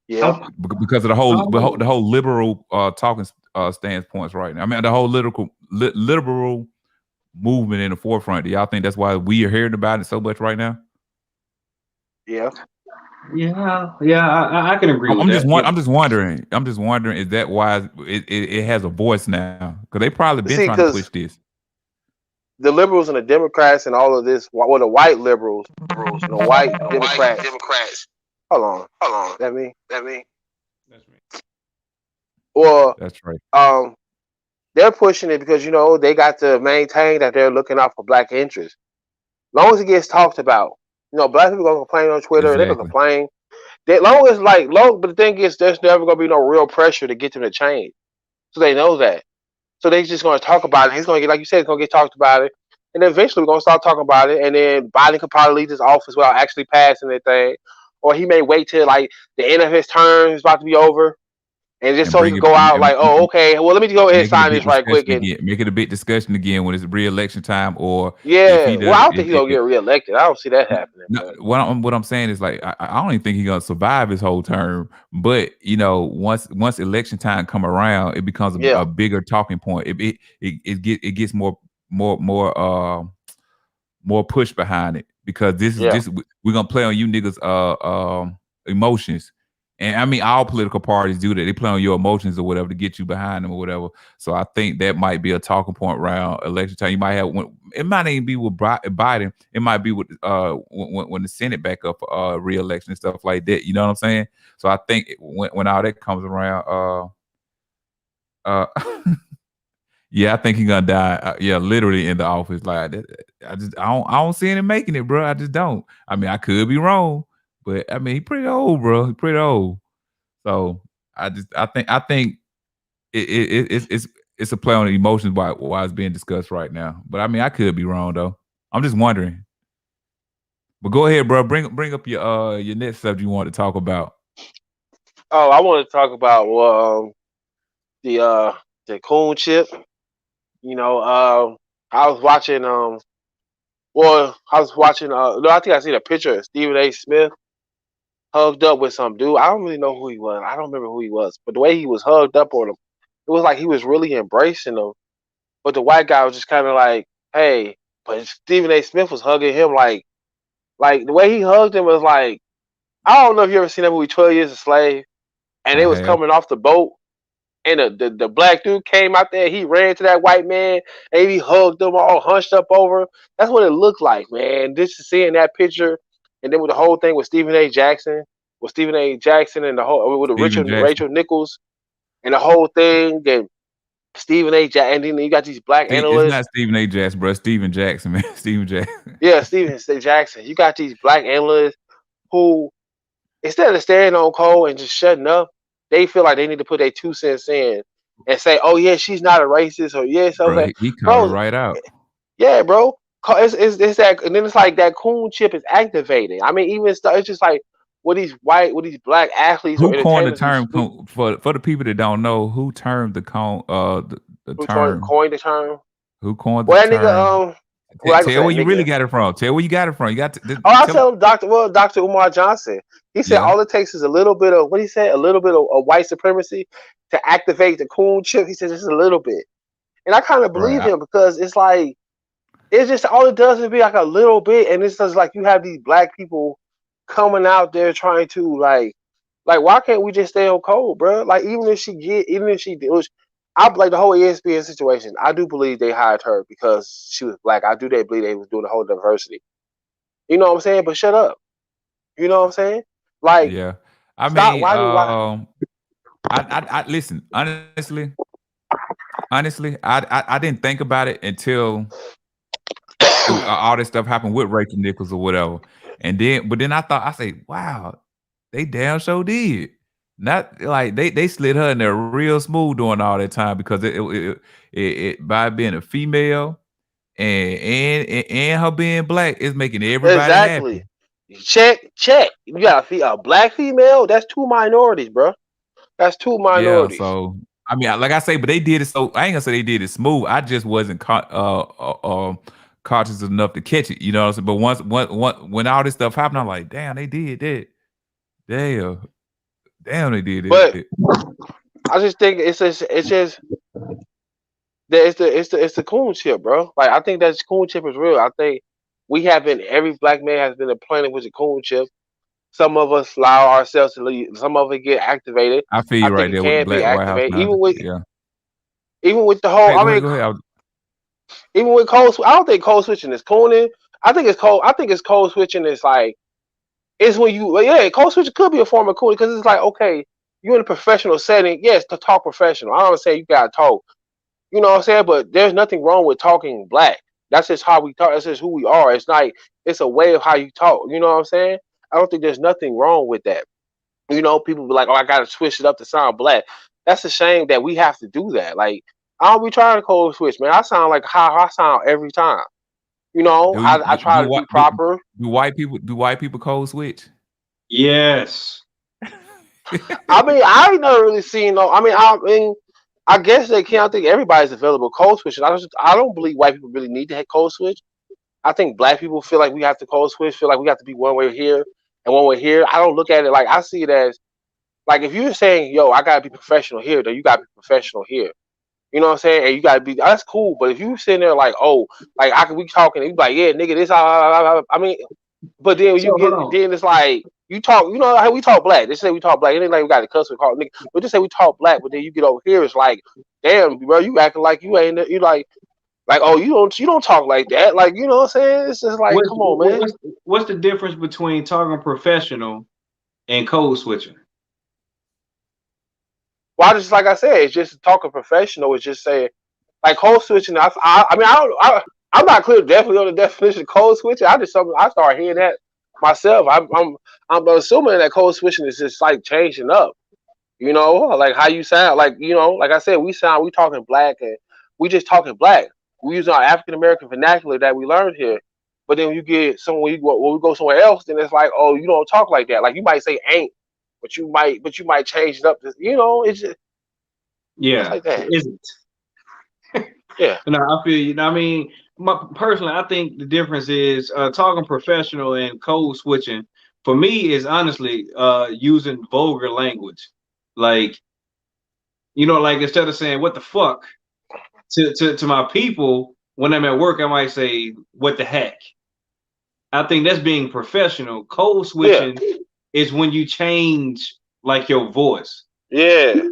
Yeah. Because of the whole liberal talking standpoints right now. I mean, the whole liberal movement in the forefront. Do y'all think that's why we are hearing about it so much right now? Yeah. I can agree with that. I'm just wondering. I'm just wondering, is that why it has a voice now? Because they probably been See, trying to push because this. the liberals and the Democrats and all of this, well, the white liberals and the white Democrats. Hold on. That me? That's me. Or That's right. they're pushing it because they got to maintain that they're looking out for black interests. As long as it gets talked about, black people gonna complain on Twitter. Exactly. They're gonna complain. But the thing is, there's never gonna be no real pressure to get them to change. So they know that. So they just gonna talk about it. He's gonna get, like you said, it's gonna get talked about it, and then eventually we're gonna start talking about it. And then Biden could probably leave his office without actually passing anything, or he may wait till like the end of his term is about to be over, and just And so he bring can it go out like, oh, okay, well, let me go ahead and make it a sign big this right quick. discussion And again. Make it a big discussion again when it's re-election time, or if yeah, he well, does. I don't think he's gonna get reelected. I don't see that happening. No, what I'm saying is, like, I don't even think he's gonna survive his whole term. But once election time come around, it becomes a bigger talking point. It gets more push behind it, because this is just, we're gonna play on you niggas emotions. And I mean, all political parties do that. They play on your emotions or whatever to get you behind them or whatever. So I think that might be a talking point around election time. You might have, it might even be with Biden. It might be with when the Senate back up for re-election and stuff like that. You know what I'm saying? So I think when all that comes around, yeah, I think he's gonna die. Yeah, literally in the office. Like, I don't see him making it, bro. I just don't. I mean, I could be wrong, but I mean, he's pretty old, bro. He's pretty old. So I think it's a play on the emotions why it's being discussed right now. But I mean, I could be wrong though. I'm just wondering. But go ahead, bro. Bring up your next subject you want to talk about. Oh, I want to talk about the Coon Chip. I was watching no, I think I seen a picture of Stephen A. Smith hugged up with some dude. I don't really know who he was. I don't remember who he was, but the way he was hugged up on him, it was like he was really embracing him. But the white guy was just kind of like, hey, but Stephen A. Smith was hugging him like the way he hugged him was like, I don't know if you ever seen that movie 12 Years a Slave, and they was coming off the boat, and the black dude came out there, he ran to that white man, and he hugged them all hunched up over. That's what it looked like, man. Just seeing that picture, and then with the whole thing with Stephen A. Jackson, and the whole with Rachel Nichols, and the whole thing, and Stephen A. Jackson, and then you got these black analysts. It's not Stephen A. Jackson, bro. Stephen Jackson, man. Stephen Jackson. Yeah, Stephen Jackson. You got these black analysts who, instead of staying on cold and just shutting up, they feel like they need to put their 2 cents in and say, "Oh yeah, she's not a racist," or "Yes, bro, he called it right out." Yeah, bro. It's that, and then it's like that Coon Chip is activated. I mean, even stuff. It's just like what these black athletes who or coined the entertainers term for the people that don't know? Who termed the term? Coined the term? Who coined the term? Nigga, tell where you really got it from. Tell where you got it from. You got to. I tell him, Dr. Umar Johnson. He said all it takes is a little bit of a little bit of white supremacy to activate the Coon Chip. He said just a little bit, and I kind of believe him, because it's like, it's just all it does is be like a little bit, and it's just like you have these black people coming out there trying to like why can't we just stay on cold, bro? Like even if she did, I like the whole ESPN situation. I do believe they hired her because she was black. I do believe they was doing the whole diversity. You know what I'm saying? But shut up. You know what I'm saying? Like, yeah. I stop, mean, why? I listen, honestly, I didn't think about it until all this stuff happened with Rachel Nichols or whatever. But then I say, wow, they damn sure did. Not like they slid her in there real smooth during all that time, because it by being a female and her being black is making everybody happy. Check. You got a black female. That's 2 minorities, bro. That's two Yeah, minorities. so I mean, like I say, but they did it. So I ain't gonna say they did it smooth. I just wasn't conscious enough to catch it. You know what I'm saying? But when all this stuff happened, I'm like, damn, they did that. Damn, damn, they did But it. I just think it's just that it's the Coon Chip, bro. Like I think that Coon Chip is real. I think every black man has been implanted with a Coon Chip. Some of us allow ourselves to leave. Some of it get activated. I feel I you think right it there with the can be Black White House activated, now. even with Yeah. even with the Go whole. ahead, I go ahead, mean, go ahead. even with code. I don't think code switching is cooning. I think it's code. I think it's code switching is like it's when you code switching could be a form of cooning because it's like okay, you're in a professional setting. Yes, to talk professional. I don't say you gotta talk. You know what I'm saying? But there's nothing wrong with talking black. That's just how we talk. That's just who we are. It's like it's a way of how you talk. You know what I'm saying? I don't think there's nothing wrong with that. You know, people be like, "Oh, I gotta switch it up to sound black." That's a shame that we have to do that. Like, I don't be trying to code switch, man. I sound like how I sound every time. You know, Do you I try to be proper. do white people code switch? Yes. I mean, I ain't never really seen no. I mean, I guess they can. I think everybody's available code switching. I don't believe white people really need to have code switch. I think black people feel like we have to code switch, feel like we have to be one way here and one way here. I don't look at it like I see it as like if you're saying, yo, I gotta be professional here, then you gotta be professional here. You know what I'm saying? And you gotta be that's cool. But if you sitting there like, oh, like I can be talking, and you be like, yeah, nigga, this I mean, but then when So you hold get on. then it's like you talk, you know how we talk black. They say we talk black. It ain't like we got to cuss or call nigga. But just say we talk black, but then you get over here, it's like, damn, bro, you acting like you ain't you like oh you don't talk like that. Like, you know what I'm saying? It's just like, What's come on, man. what's the difference between talking professional and code switching? Well, I just like I said, it's just talking professional. It's just saying like code switching. I mean, I don't. I'm not clear definitely on the definition of code switching. I just something I started hearing that myself. I'm assuming that code switching is just like changing up. You know, like how you sound. Like you know, like I said, we talking black and we just talking black. We use our African American vernacular that we learned here. But then when you get somewhere, when we go somewhere else, then it's like, oh, you don't talk like that. Like you might say ain't, but you might change it up. You know, it's just Yeah, like that. is it? Yeah. No, I feel you. I mean, personally, I think the difference is talking professional and code switching. For me, is honestly using vulgar language, like like instead of saying "what the fuck" to my people when I'm at work, I might say "what the heck." I think that's being professional. Code Yeah. switching is when you change like your voice. Yeah.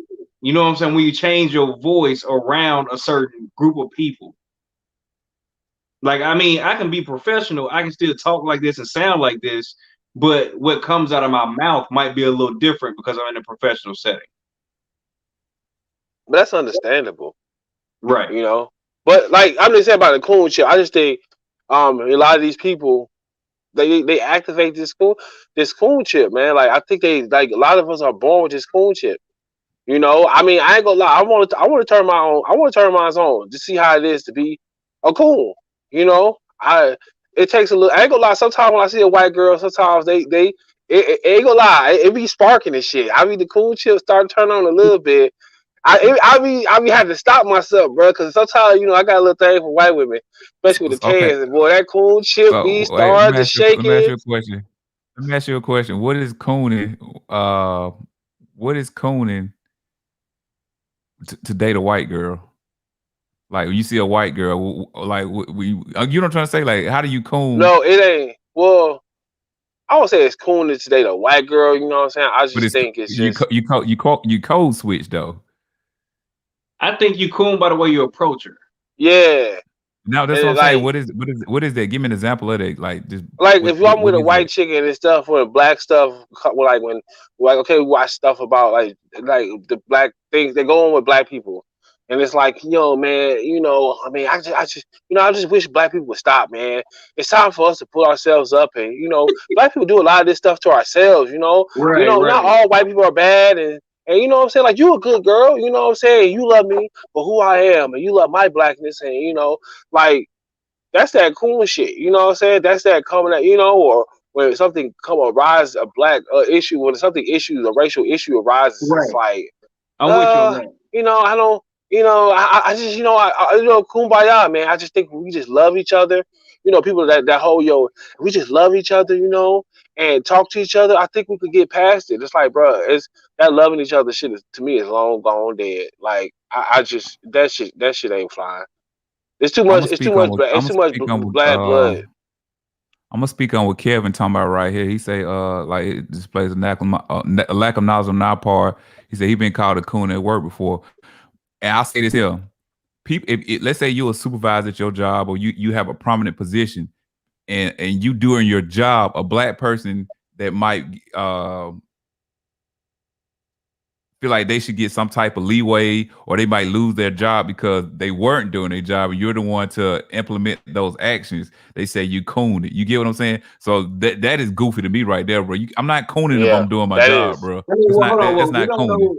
You know what I'm saying? When you change your voice around a certain group of people. Like, I mean, I can be professional. I can still talk like this and sound like this, but what comes out of my mouth might be a little different because I'm in a professional setting. But that's understandable, Right. you know. But like I'm just saying about the coon chip, I just think a lot of these people they activate this coon chip, man. Like I think they like a lot of us are born with this coon chip. You know, I mean, I ain't gonna lie. I want to turn my own. I want to turn mine on to see how it is to be a coon. You know, it takes a little. I ain't gonna lie. Sometimes when I see a white girl, sometimes it ain't gonna lie. It be sparking and shit. I mean, the coon chip start to turn on a little bit. I be having to stop myself, bro, because sometimes I got a little thing for white women, especially with the Okay, tans. And boy, that coon chip be so wait, started to let me ask shaking. you a question. Let me ask you a question. What is cooning? What is cooning to date a white girl? Like when you see a white girl, like you know what I'm trying to say? Like, how do you coon? No, it ain't. Well, I would say it's cool to date a white girl. You know what I'm saying? I But just it's think it's just you code switch though. I think you cool by the way you approach her. yeah. Now that's And what I'm it, saying. like What is that? Give me an example of that. Like just like if I'm with what a is white that? chicken and stuff or black stuff, like when like okay, we watch stuff about like the black things they go on with black people, and it's like man, I mean I just wish black people would stop, man. It's time for us to pull ourselves up, and black people do a lot of this stuff to ourselves. Right, Not right. all white people are bad, and you know what I'm saying, like you a good girl, you know what I'm saying, you love me for who I am, and you love my blackness, and like. That's that cool shit, you know what I'm saying? That's that coming at, or when something arise a black issue, when something a racial issue arises, Right. it's like, I'm with you on that. I don't, I just, kumbaya, man. I just think we just love each other. People that whole, we just love each other, and talk to each other. I think we could get past it. It's like, bro, it's that loving each other shit to me is long gone dead. Like, I just that shit ain't flying. It's too much. It's too much. It's too much bad blood. I'm gonna speak on what Kevin talking about right here. He say, like it displays a lack of knowledge on our part. He said he been called a coon at work before, and I'll say this here: people, let's say you're a supervisor at your job, or you have a prominent position, and you doing your job, a black person that might feel like they should get some type of leeway, or they might lose their job because they weren't doing their job, and you're the one to implement those actions. They say you cooned it. You get what I'm saying? So that is goofy to me right there, bro. I'm not cooning if I'm doing my job, bro. That's not cooning.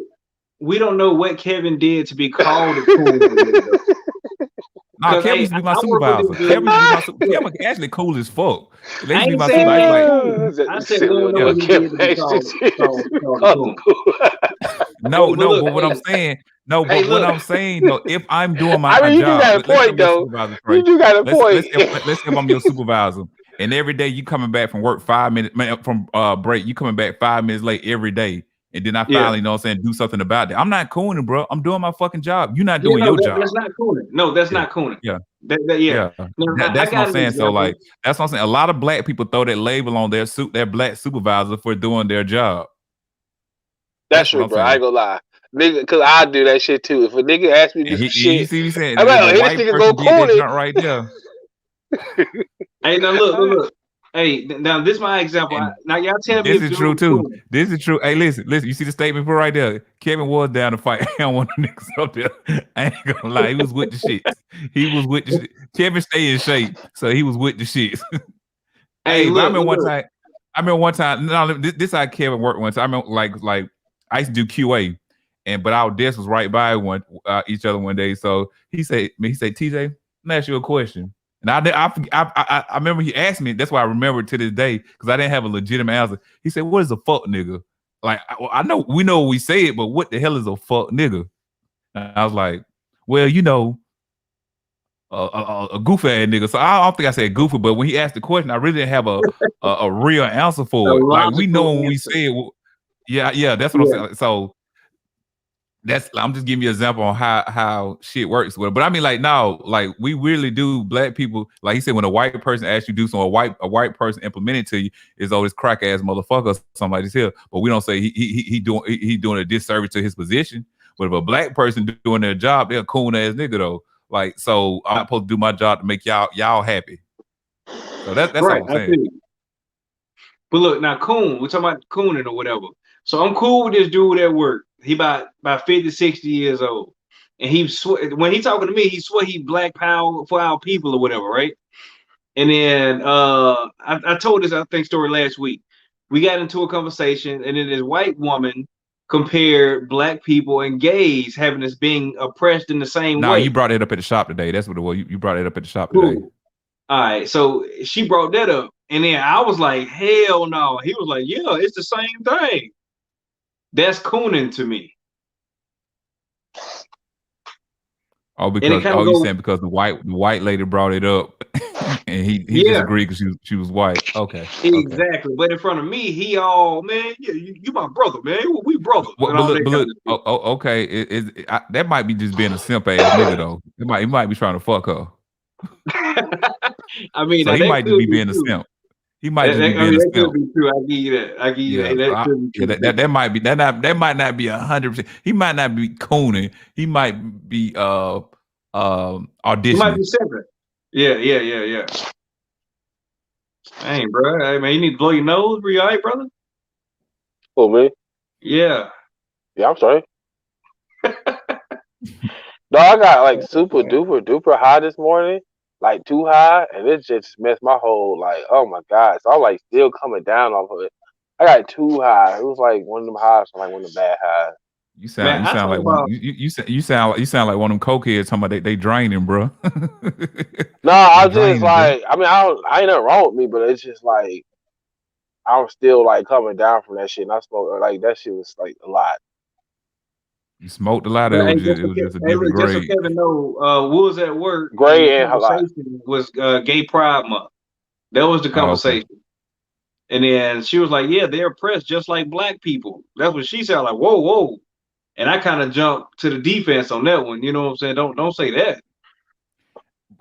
We don't know what Kevin did to be called a coon. No, Kevin used to be my supervisor. Kevin actually cool as fuck. They used to be my supervisor. I said, no, but what I'm saying, what I'm saying, though, if I'm doing my job, you got a point, though. You got a point. Let's say I'm your supervisor, and every day you coming back from work 5 minutes from break, you coming back 5 minutes late every day, and then I finally, do something about that. I'm not cooning, bro. I'm doing my fucking job. You're not doing your job. That's not cooning. No, that's not cooning. Yeah. That's what I'm saying. So, like, that's what I'm saying. A lot of black people throw that label on their black supervisor for doing their job. That's true, bro. I ain't gonna lie. Nigga, because I do that shit too. If a nigga asks me to do shit, you see me saying, I'm like, this nigga go coon it right there. Hey, now look. Hey, now this is my example. Now y'all tell me this is true too. This is true. Hey, listen. You see the statement for right there. Kevin was down to fight. I don't want the niggas up there. I ain't gonna lie. He was with the shit. Kevin stay in shape, so he was with the shit. Hey, look, I remember one time. No, this how Kevin worked once. I remember like I used to do QA, but our desk was right by each other one day. So he said, TJ, let me ask you a question. And I remember he asked me. That's why I remember to this day, because I didn't have a legitimate answer. He said, "What is a fuck nigga?" Like, I know we know we say it, but what the hell is a fuck nigga? And I was like, well, a goofy ass nigga. So I don't think I said goofy, but when he asked the question, I really didn't have a real answer for it. Like, we know when we say it. Yeah, that's what I'm saying. So I'm just giving you an example on how shit works with it. But I mean, like, no, like, we really do, black people, like he said, when a white person asks you to do something, a white person implement it to you, is this crack ass motherfucker or something like this here. But we don't say he doing a disservice to his position. But if a black person doing their job, they're a coon ass nigga though. Like, so I'm not supposed to do my job to make y'all happy. So that's right, all I'm saying. But look, now coon, we're talking about cooning or whatever. So I'm cool with this dude at work. He about 50, 60 years old. And when he talking to me, he swear he black power for our people or whatever, right? And then I told this, I think, story last week. We got into a conversation, and then this white woman compared black people and gays having us being oppressed in the same way. No, you brought it up at the shop today. That's what it was. You brought it up at the shop today. Ooh. All right, so she brought that up. And then I was like, hell no. He was like, yeah, it's the same thing. That's cooning to me. Oh, because you saying because the white lady brought it up, and he disagreed because she was white. Okay, exactly. Okay. But in front of me, he all, man, you my brother, man. We brothers. Okay, that might be just being a simp ass nigga though. He might be trying to fuck her. I mean, so he might just be being a simp. He might just be being a simp. Could be true. I give you that. That might be that might not be 100%. He might not be cooning. He might be auditioning. He might be separate. Yeah. Dang, bro. Hey, man, you need to blow your nose. Were you all right, brother? Oh, me? Yeah. Yeah, I'm sorry. No, I got like super duper high this morning. Like too high, and it just messed my whole, like, oh my god. So I'm like still coming down off of it. I got too high. It was like one of them highs, like one of the bad highs. You sound like one. You sound like one of them cokeheads talking about they draining, bro. No, I was just like, bro. I mean, I ain't nothing wrong with me, but it's just like I was still like coming down from that shit, and I smoked like that shit was like a lot. You smoked a lot. Of But it hey, was just a different look, just so grade. Kevin know, we was at work and the Gray and a lot. conversation was Gay Pride Month. That was the Oh, okay. conversation. And then she was like, "Yeah, they're oppressed just like black people." That's what she said. Like, whoa, whoa. And I kind of jumped to the defense on that one. You know what I'm saying? Don't say that.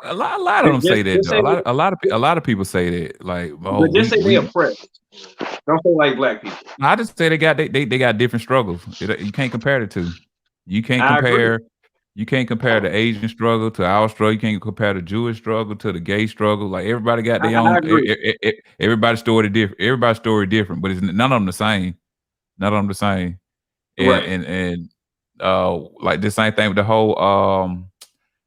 A lot of them say that Just though. say A lot of people say that. Like, oh, but just say they we. oppressed. Don't say like black people. I just say they got different struggles. You can't compare the two. You can't I agree. compare. You can't compare the Asian struggle to our struggle. You can't compare the Jewish struggle to the gay struggle. Like everybody got their I own. agree. Everybody's story different. Everybody's story different, but it's none of them the same. None of them the same. Right. And like the same thing with the whole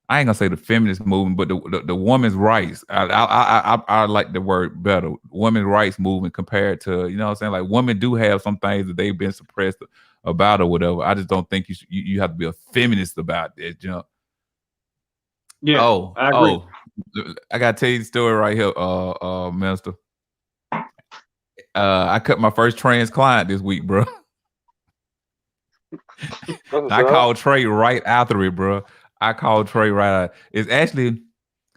I ain't gonna say the feminist movement, but the women's rights. I like the word better. Women's rights movement compared to, you know what I'm saying? Like women do have some things that they've been suppressed about or whatever. I just don't think you have to be a feminist about that, you know. Yeah. I agree. I gotta tell you the story right here, Minister. I cut my first trans client this week, bro. I called Trey right after it, bro. I called Trey right out. It's actually,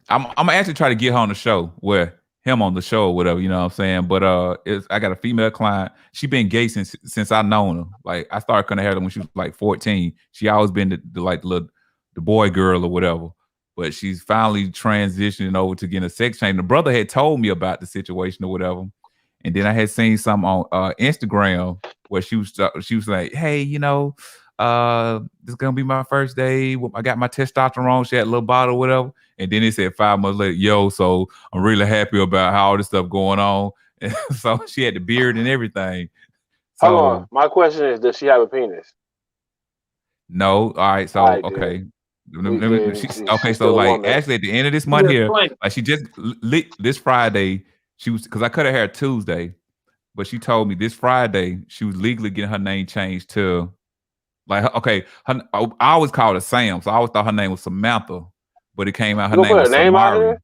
I'm actually trying to get her on the show, him on the show or whatever, you know what I'm saying? But I got a female client. She been gay since I known her. Like I started cutting her hair when she was like 14. She always been the boy girl or whatever. But she's finally transitioning over to getting a sex change. The brother had told me about the situation or whatever. And then I had seen some on Instagram where she was like, hey, you know, this is gonna be my first day. I got my testosterone. She had a little bottle or whatever. And then it said 5 months later, yo, so I'm really happy about how all this stuff going on. And so she had the beard and everything. So hold on. My question is, does she have a penis? no. All right. So okay. Okay, so like actually at the end of this month here, like she just this Friday, she was because I cut her hair Tuesday, but she told me this Friday she was legally getting her name changed to like okay, I always called her Sam, so I always thought her name was Samantha, but it came out her name was Samari.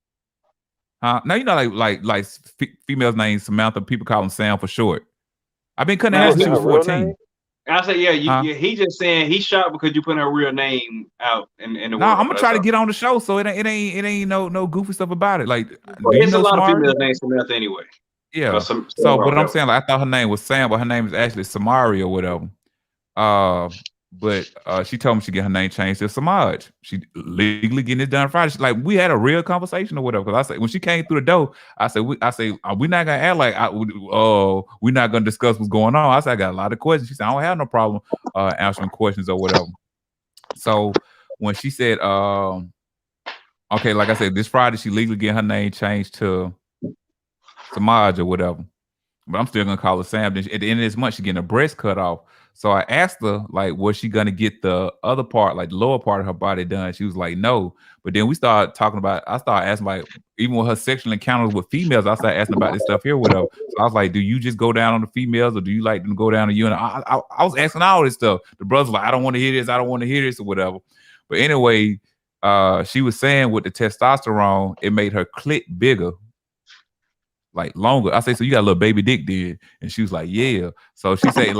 Huh? Now you know like females' names Samantha, people call them Sam for short. I've been cutting her hair since she was 14. I say, yeah, he just saying he's shocked because you put her real name out in the world. No, I'm gonna try to get on the show, so it ain't no goofy stuff about it. Like, it's a lot of females named Samantha anyway. Yeah. So, but I'm saying, like, I thought her name was Sam, but her name is actually Samari or whatever. But she told me she get her name changed to Samaj. She legally getting it done Friday. She's like, we had a real conversation or whatever. Because I said when she came through the door, I said, we're not gonna act like we're not gonna discuss what's going on. I said, I got a lot of questions. She said, I don't have no problem answering questions or whatever. So when she said, okay, like I said, this Friday she legally getting her name changed to Samaj or whatever. But I'm still gonna call her Sam. Then at the end of this month, she's getting her breast cut off. So I asked her, like, was she gonna get the other part, like the lower part of her body done? She was like, no. But then we started talking about. I started asking, like, even with her sexual encounters with females, I started asking about this stuff here, whatever. So I was like, do you just go down on the females, or do you like them to go down to you? And I was asking all this stuff. The brother's like, I don't want to hear this. I don't want to hear this, or whatever. But anyway, she was saying with the testosterone, it made her clit bigger. Like longer. I say, so you got a little baby dick, did? And she was like, yeah. So she said,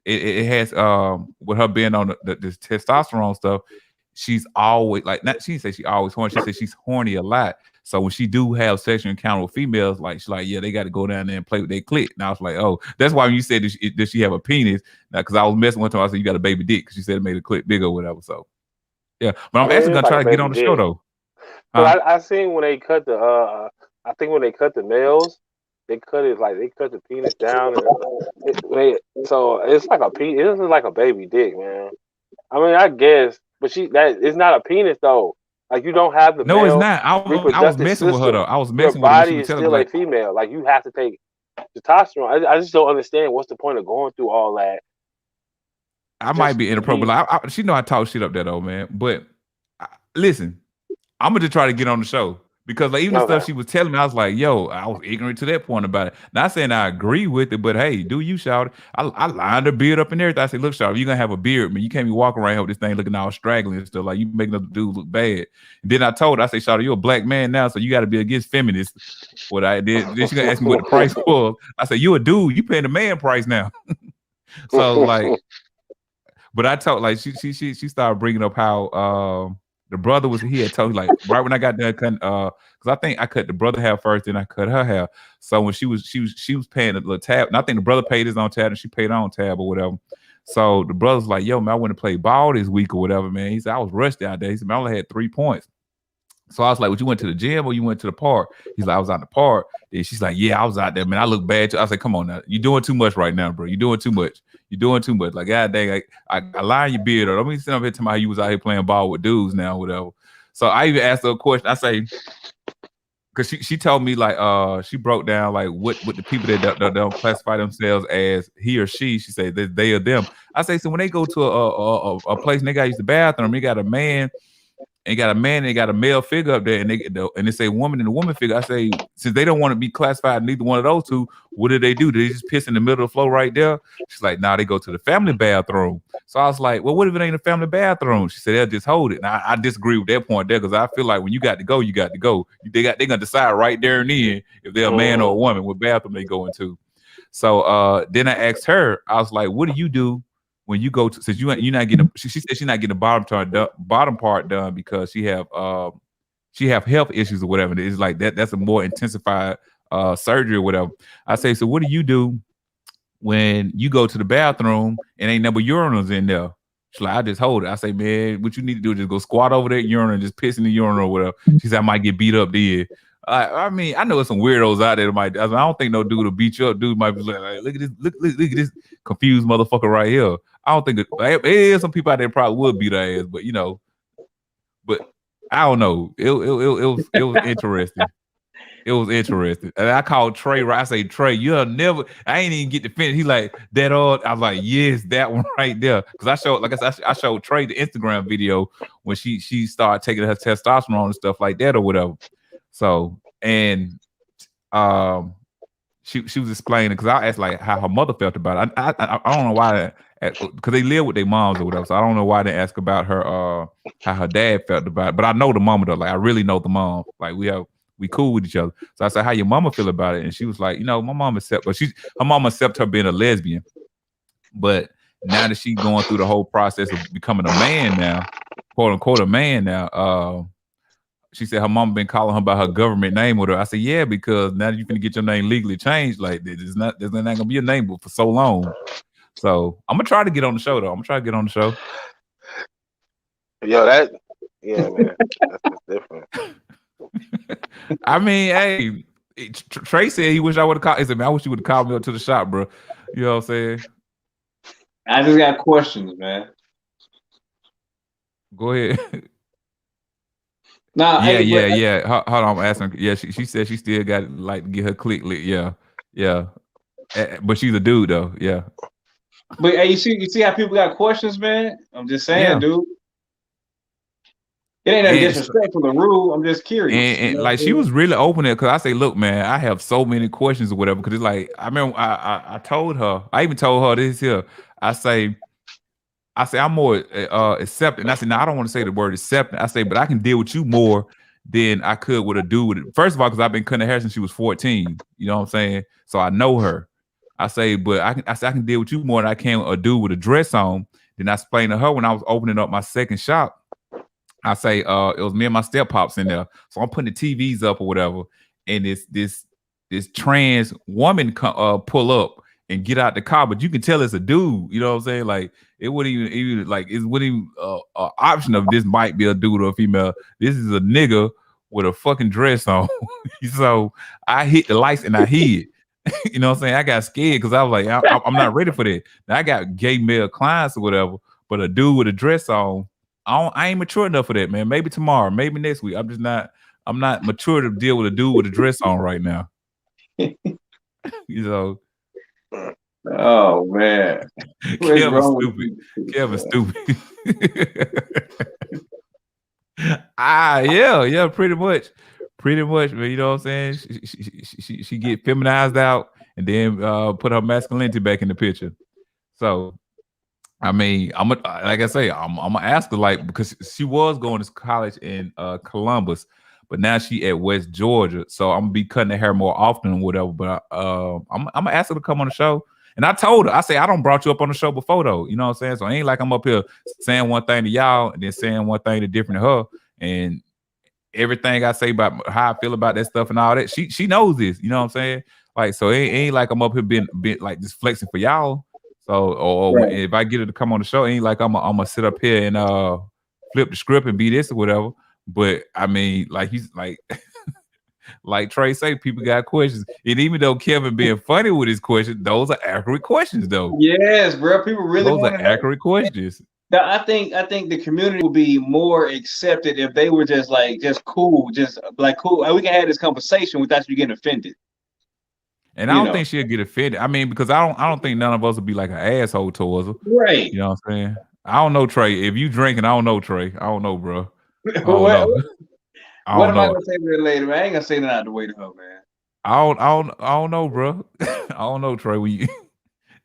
it has with her being on this testosterone stuff, she's always like, not she said she always horny. She said she's horny a lot. So when she do have sexual encounter with females, like she's like, yeah, they got to go down there and play with their clit. And I was like, oh, that's why when you said does she have a penis? Now, because I was messing with her, I said you got a baby dick because she said it made a clit bigger or whatever. So yeah, but I'm actually gonna try to get on the show though. I seen when they cut the I think when they cut the males, they cut the penis down, and so it's like a penis. It is like a baby dick, man. I mean, I guess, but it's not a penis though. Like you don't have the no, it's not. I was messing with her though. I was messing with her. Your body is still a female. Like you have to take testosterone. I just don't understand what's the point of going through all that. I might be inappropriate. She know I talk shit up there though, man. But listen, I'm gonna just try to get on the show. Because like even the stuff she was telling me, I was like, yo, I was ignorant to that point about it. Not saying I agree with it, but hey, do you, shout? I lined her beard up and everything. I said, look, shout, you're gonna have a beard, man. You can't be walking around here with this thing looking all straggling and stuff. Like you making other dudes look bad. And then I told her, I said, shout, you're a black man now, so you gotta be against feminists. What I did, then she gonna ask me what the price was. I said, you a dude, you paying the man price now. So like, but I told like she started bringing up how the brother he had told me like right when I got done cutting because I think I cut the brother hair first, then I cut her hair. So when she was paying a little tab, and I think the brother paid his own tab and she paid her own tab or whatever. So the brother's like, yo, man, I went to play ball this week or whatever, man. He said I was rushed out there. He said, man, I only had 3 points. So I was like, well, you went to the gym or you went to the park? He's like, I was out in the park. And she's like, yeah, I was out there, man. I look bad too. I was like, come on now. You're doing too much right now, bro. You're doing too much. You're doing too much. Like, god dang, I line your beard up. Don't be sitting up here talking about how you was out here playing ball with dudes now, whatever. So I even asked her a question. I say, because she told me like she broke down like what the people that don't classify themselves as he or she said that they or them. I say, so when they go to a place and they got to use the bathroom, they got a man. And got a male figure up there, and they say woman and a woman figure. I say, since they don't want to be classified neither one of those two, what do? They just piss in the middle of the floor right there? She's like, nah, they go to the family bathroom. So I was like, well, what if it ain't a family bathroom? She said they'll just hold it. Now I disagree with that point there because I feel like when you got to go, you got to go. They're gonna decide right there and then if they're a man or a woman, what bathroom they go into. So then I asked her, I was like, what do you do when you go to, since you're not getting, she said she's not getting the bottom part done because she have health issues or whatever. It's like that's a more intensified surgery or whatever. I say, so what do you do when you go to the bathroom and ain't number urinals in there? She's like, I just hold it. I say, man, what you need to do is just go squat over that urinal and just piss in the urinal or whatever. She said, I might get beat up there. I mean, I know there's some weirdos out there that might. I don't think no dude will beat you up. Dude might be like, look at this, look at this confused motherfucker right here. I don't think there is some people out there probably would beat her ass, but you know, but I don't know. It was interesting. It was interesting. And I called Trey. I say, Trey, you'll never. I ain't even get to finish. He like that. All I was like, yes, that one right there. Because I showed, like I said, I showed Trey the Instagram video when she started taking her testosterone and stuff like that or whatever. So and she was explaining because I asked like how her mother felt about it. I don't know why, because they live with their moms or whatever. So I don't know why they ask about her how her dad felt about it. But I know the mama though. Like I really know the mom. Like we cool with each other. So I said, how your mama feel about it? And she was like, you know, my mom accept, but her mom accept her being a lesbian. But now that she's going through the whole process of becoming a man now, quote unquote a man now, she said her mom been calling her by her government name with her. I said, yeah, because now you're gonna get your name legally changed. Like there's not gonna be a name for so long. So I'm gonna try to get on the show though. I'm gonna try to get on the show. Yo, man, that's different. I mean, hey, Trey said he wish I would have called. He said, man, I wish you would have called me up to the shop, bro. You know what I'm saying? I just got questions, man. Go ahead. Nah, yeah. Hold on, I'm asking. Yeah, she said she still got like to get her click lit. Yeah. But she's a dude though. Yeah. But hey, you see how people got questions, man? I'm just saying, dude. It ain't no disrespect for the rule. I'm just curious. And like she was really open there because I say, look, man, I have so many questions or whatever. Because it's like I remember I told her, I even told her this here. I say I'm more accepting. I said, now I don't want to say the word accepting. I say, but I can deal with you more than I could with a dude with it. First of all, because I've been cutting her hair since she was 14. You know what I'm saying? So I know her. I say, but I can deal with you more than I can a dude with a dress on. Then I explained to her when I was opening up my second shop. I say, it was me and my step pops in there. So I'm putting the TVs up or whatever. And this trans woman pull up and get out the car, but you can tell it's a dude. You know what I'm saying? Like it wouldn't even like it wouldn't even an option of this might be a dude or a female. This is a nigga with a fucking dress on. So I hit the lights and I hid. You know what I'm saying? I got scared because I was like, I'm not ready for that. Now I got gay male clients or whatever, but a dude with a dress on, I ain't mature enough for that, man. Maybe tomorrow, maybe next week. I'm not mature to deal with a dude with a dress on right now. You know. Oh man. Kevin's stupid. Yeah, pretty much. Pretty much, man. You know what I'm saying? She get feminized out and then put her masculinity back in the picture. So, I mean, like I say, I'm gonna ask her like because she was going to college in Columbus, but now she at West Georgia. So I'm gonna be cutting her hair more often or whatever. But I'm gonna ask her to come on the show. And I told her, I say I don't brought you up on the show before though. You know what I'm saying? So it ain't like I'm up here saying one thing to y'all and then saying one thing to different to her. And everything I say about how I feel about that stuff and all that, she knows this. You know what I'm saying? Like, so it ain't like I'm up here being like just flexing for y'all. So, or Right. if I get her to come on the show, it ain't like I'm gonna sit up here and flip the script and be this or whatever. But I mean, like he's like, like Trey say, people got questions, and even though Kevin being funny with his questions, those are accurate questions, though. Yes, bro. People really those want are to know. accurate questions. Now, I think the community would be more accepted if they were just cool, just like cool. We can have this conversation without you getting offended. And I don't think she'll get offended. I mean, because I don't think none of us will be like an asshole towards her. Right. You know what I'm saying? I don't know, Trey. If you drinking, I don't know, Trey. I don't know, bro. I don't know. What am I gonna say to her later, man? I ain't gonna say that out the way to her, man. I don't know, bro. I don't know, Trey.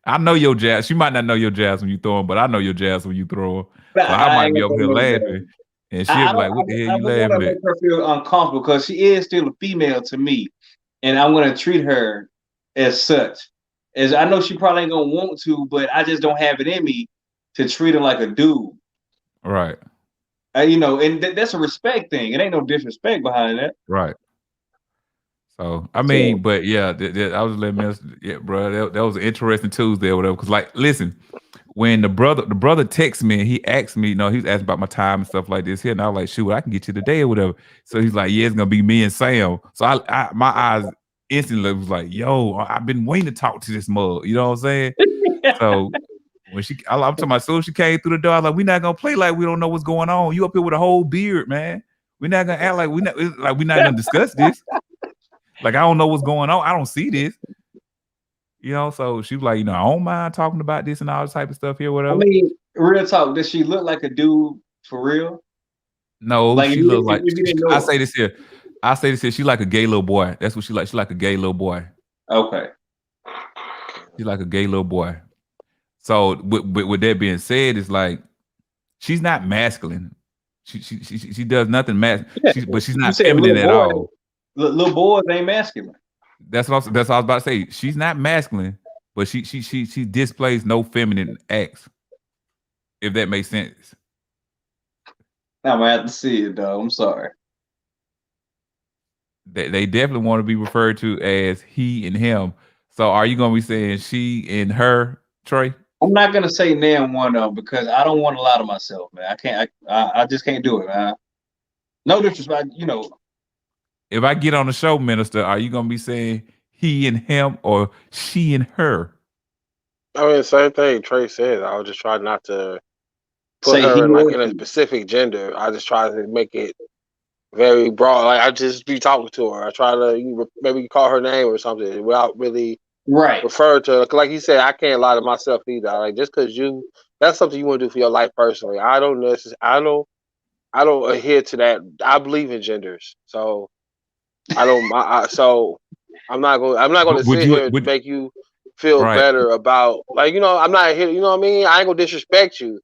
I know your jazz. She might not know your jazz when you throw them, but I know your jazz when you throw them. So I might be over here laughing, and she'll be like, "What the hell you laughing at?" I make her feel uncomfortable because she is still a female to me, and I'm gonna treat her as such. As I know she probably ain't gonna want to, but I just don't have it in me to treat her like a dude. Right. You know, and that's a respect thing. It ain't no disrespect behind that. Right. So I mean, but yeah, I was letting me, yeah, bro. That was an interesting Tuesday or whatever. Cause like, listen, when the brother texted me and he asked me, you know, he was asking about my time and stuff like this here, and I was like, shoot, I can get you today or whatever. So he's like, yeah, it's gonna be me and Sam. So I my eyes instantly was like, yo, I've been waiting to talk to this mug. You know what I'm saying? So when I'm talking about, as soon as she came through the door, I was like, we're not gonna play like we don't know what's going on. You up here with a whole beard, man. We're not gonna act like we're not gonna discuss this. Like, I don't know what's going on. I don't see this. You know, so she was like, you know, I don't mind talking about this and all this type of stuff here, whatever. I mean, real talk, does she look like a dude for real? No, like, she looks like, I say this here, she like a gay little boy. That's what she like. She like a gay little boy. Okay. She's like a gay little boy. So with that being said, it's like, she's not masculine. She does nothing masculine, but she's not feminine at all. Little boys ain't masculine. That's what I was about to say. She's not masculine, but she displays no feminine acts. If that makes sense. I'm gonna have to see it though. I'm sorry. They definitely want to be referred to as he and him. So are you gonna be saying she and her, Trey? I'm not gonna say name one of them because I don't want to lie to myself, man. I can't. I just can't do it, man. No disrespect, you know. If I get on the show, Minister, are you gonna be saying he and him or she and her? I mean, same thing Trey said. I would just try not to put her in a specific gender. I just try to make it very broad. Like, I just be talking to her. I try to maybe call her name or something without really refer to her. Like you said, I can't lie to myself either. Like, just because that's something you want to do for your life personally. I don't adhere to that. I believe in genders, so I don't. So I'm not going to sit here and make you feel better about, like, you know, I'm not here. You know what I mean? I ain't gonna disrespect you,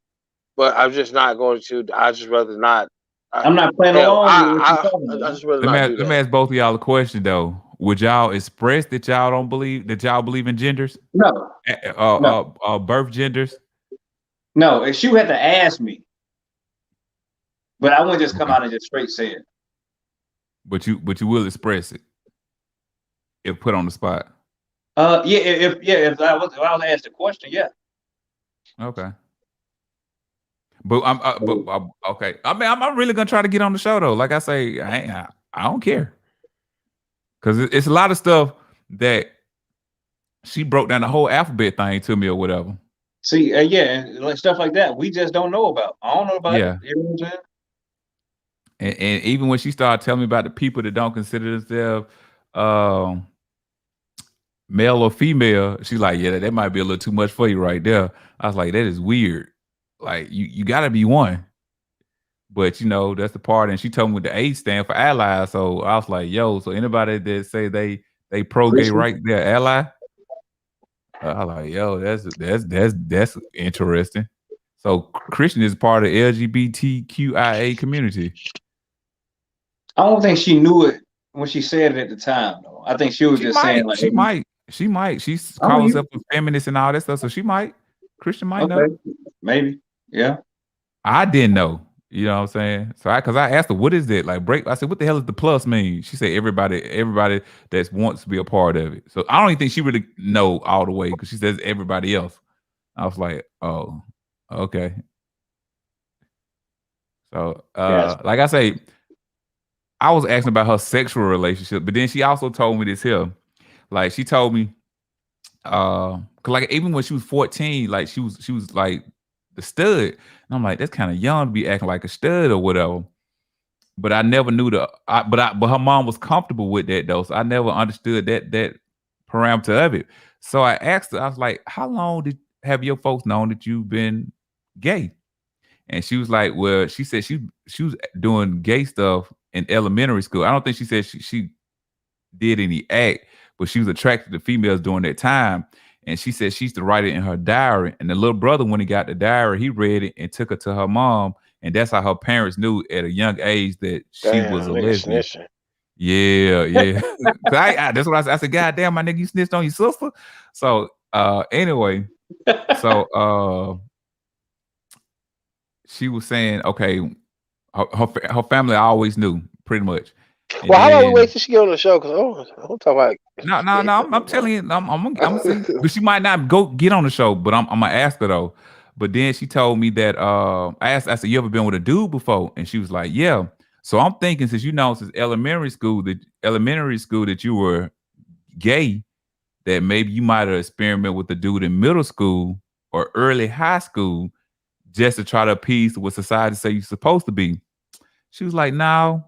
but I'm just not going to. I just rather not. I'm not playing along. I just rather not do that. Let me ask both of y'all a question though. Would y'all express that y'all believe in genders? No. Birth genders? No, and she would have to ask me. But I wouldn't just come out and just straight say it. But you will express it if put on the spot. If I was asked the question, yeah. Okay. But okay. I mean, I'm really gonna try to get on the show though. Like I say, I don't care, because it's a lot of stuff that she broke down the whole alphabet thing to me or whatever. See, like stuff like that, we just don't know about. I don't know about it. You know what I'm saying? And even when she started telling me about the people that don't consider themselves male or female, she's like, yeah, that might be a little too much for you right there. I was like, that is weird. Like, you gotta be one. But that's the part. And she told me the A stand for ally. So I was like, yo, so anybody that say they pro gay right there, ally. I was like, yo, that's interesting. So Christian is part of the LGBTQIA community. I don't think she knew it when she said it at the time, though. I think she was just saying like, she might. She's calling herself a feminist and all that stuff. So she might. Christian might know. Maybe. Yeah. I didn't know. You know what I'm saying? So because I asked her, what is it? Like break. I said, what the hell does the plus mean? She said everybody that wants to be a part of it. So I don't even think she really know all the way because she says everybody else. I was like, oh, okay. So like I say, I was asking about her sexual relationship, but then she also told me this here. Like she told me, cause like even when she was 14, like she was like the stud. And I'm like, that's kind of young to be acting like a stud or whatever. But I never knew but her mom was comfortable with that though. So I never understood that parameter of it. So I asked her, I was like, how long have your folks known that you've been gay? And she was like, well, she said she was doing gay stuff in elementary school. I don't think she said she did any act, but she was attracted to females during that time. And she said she used to write it in her diary. And the little brother, when he got the diary, he read it and took it to her mom. And that's how her parents knew at a young age that she was a lesbian. Snitching. Yeah. That's what I said. I said, God damn, my nigga, you snitched on your sister. So anyway, so she was saying, okay, her family always knew pretty much. And well, how long we wait till she get on the show? Because I'm talking about. No. I'm telling you, I'm gonna see. But she might not go get on the show, but I'm gonna ask her though. But then she told me that I said, you ever been with a dude before? And she was like, yeah. So I'm thinking since elementary school that you were gay, that maybe you might have experimented with the dude in middle school or early high school just to try to appease what society say you're supposed to be. She was like, no.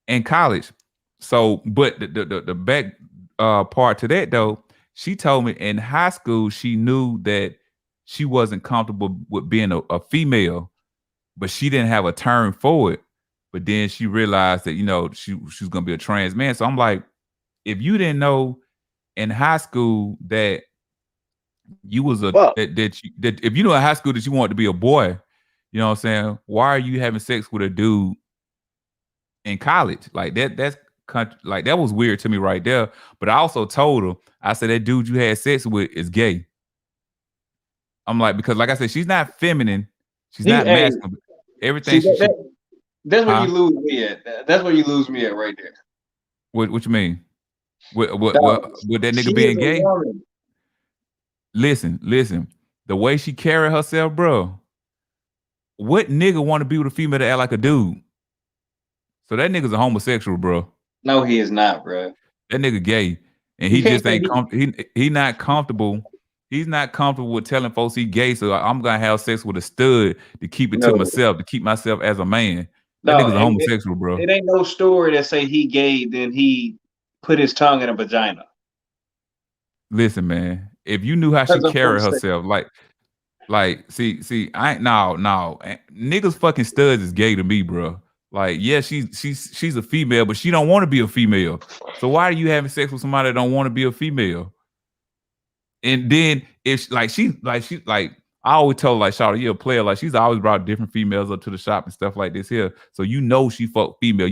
In college. So, but the back part to that though, she told me in high school she knew that she wasn't comfortable with being a female, but she didn't have a term for it. But then she realized that she was gonna be a trans man. So I'm like, if you didn't know in high school that you was that if you know in high school that you wanted to be a boy, you know what I'm saying? Why are you having sex with a dude in college? Like that's like that was weird to me right there. But I also told her, I said, that dude you had sex with is gay. I'm like, because like I said, she's not feminine, she's not masculine. Everything that's where you lose me at. That's where you lose me at right there. What you mean? With that nigga being gay? Listen. The way she carry herself, bro. What nigga want to be with a female that act like a dude? So that nigga's a homosexual, bro. No, he is not, bro. That nigga gay, and he just ain't he not comfortable. He's not comfortable with telling folks he gay. So I'm gonna have sex with a stud to keep it to myself, to keep myself as a man. That nigga's a homosexual, bro. It ain't no story that say he gay, then he put his tongue in a vagina. Listen, man. If you knew how she carried herself, see, I ain't no. Niggas fucking studs is gay to me, bro. Like, yeah, she's a female, but she don't want to be a female. So why are you having sex with somebody that don't want to be a female? And then if I always told like, Shawty, you're a player. Like she's always brought different females up to the shop and stuff like this here. So she fuck female.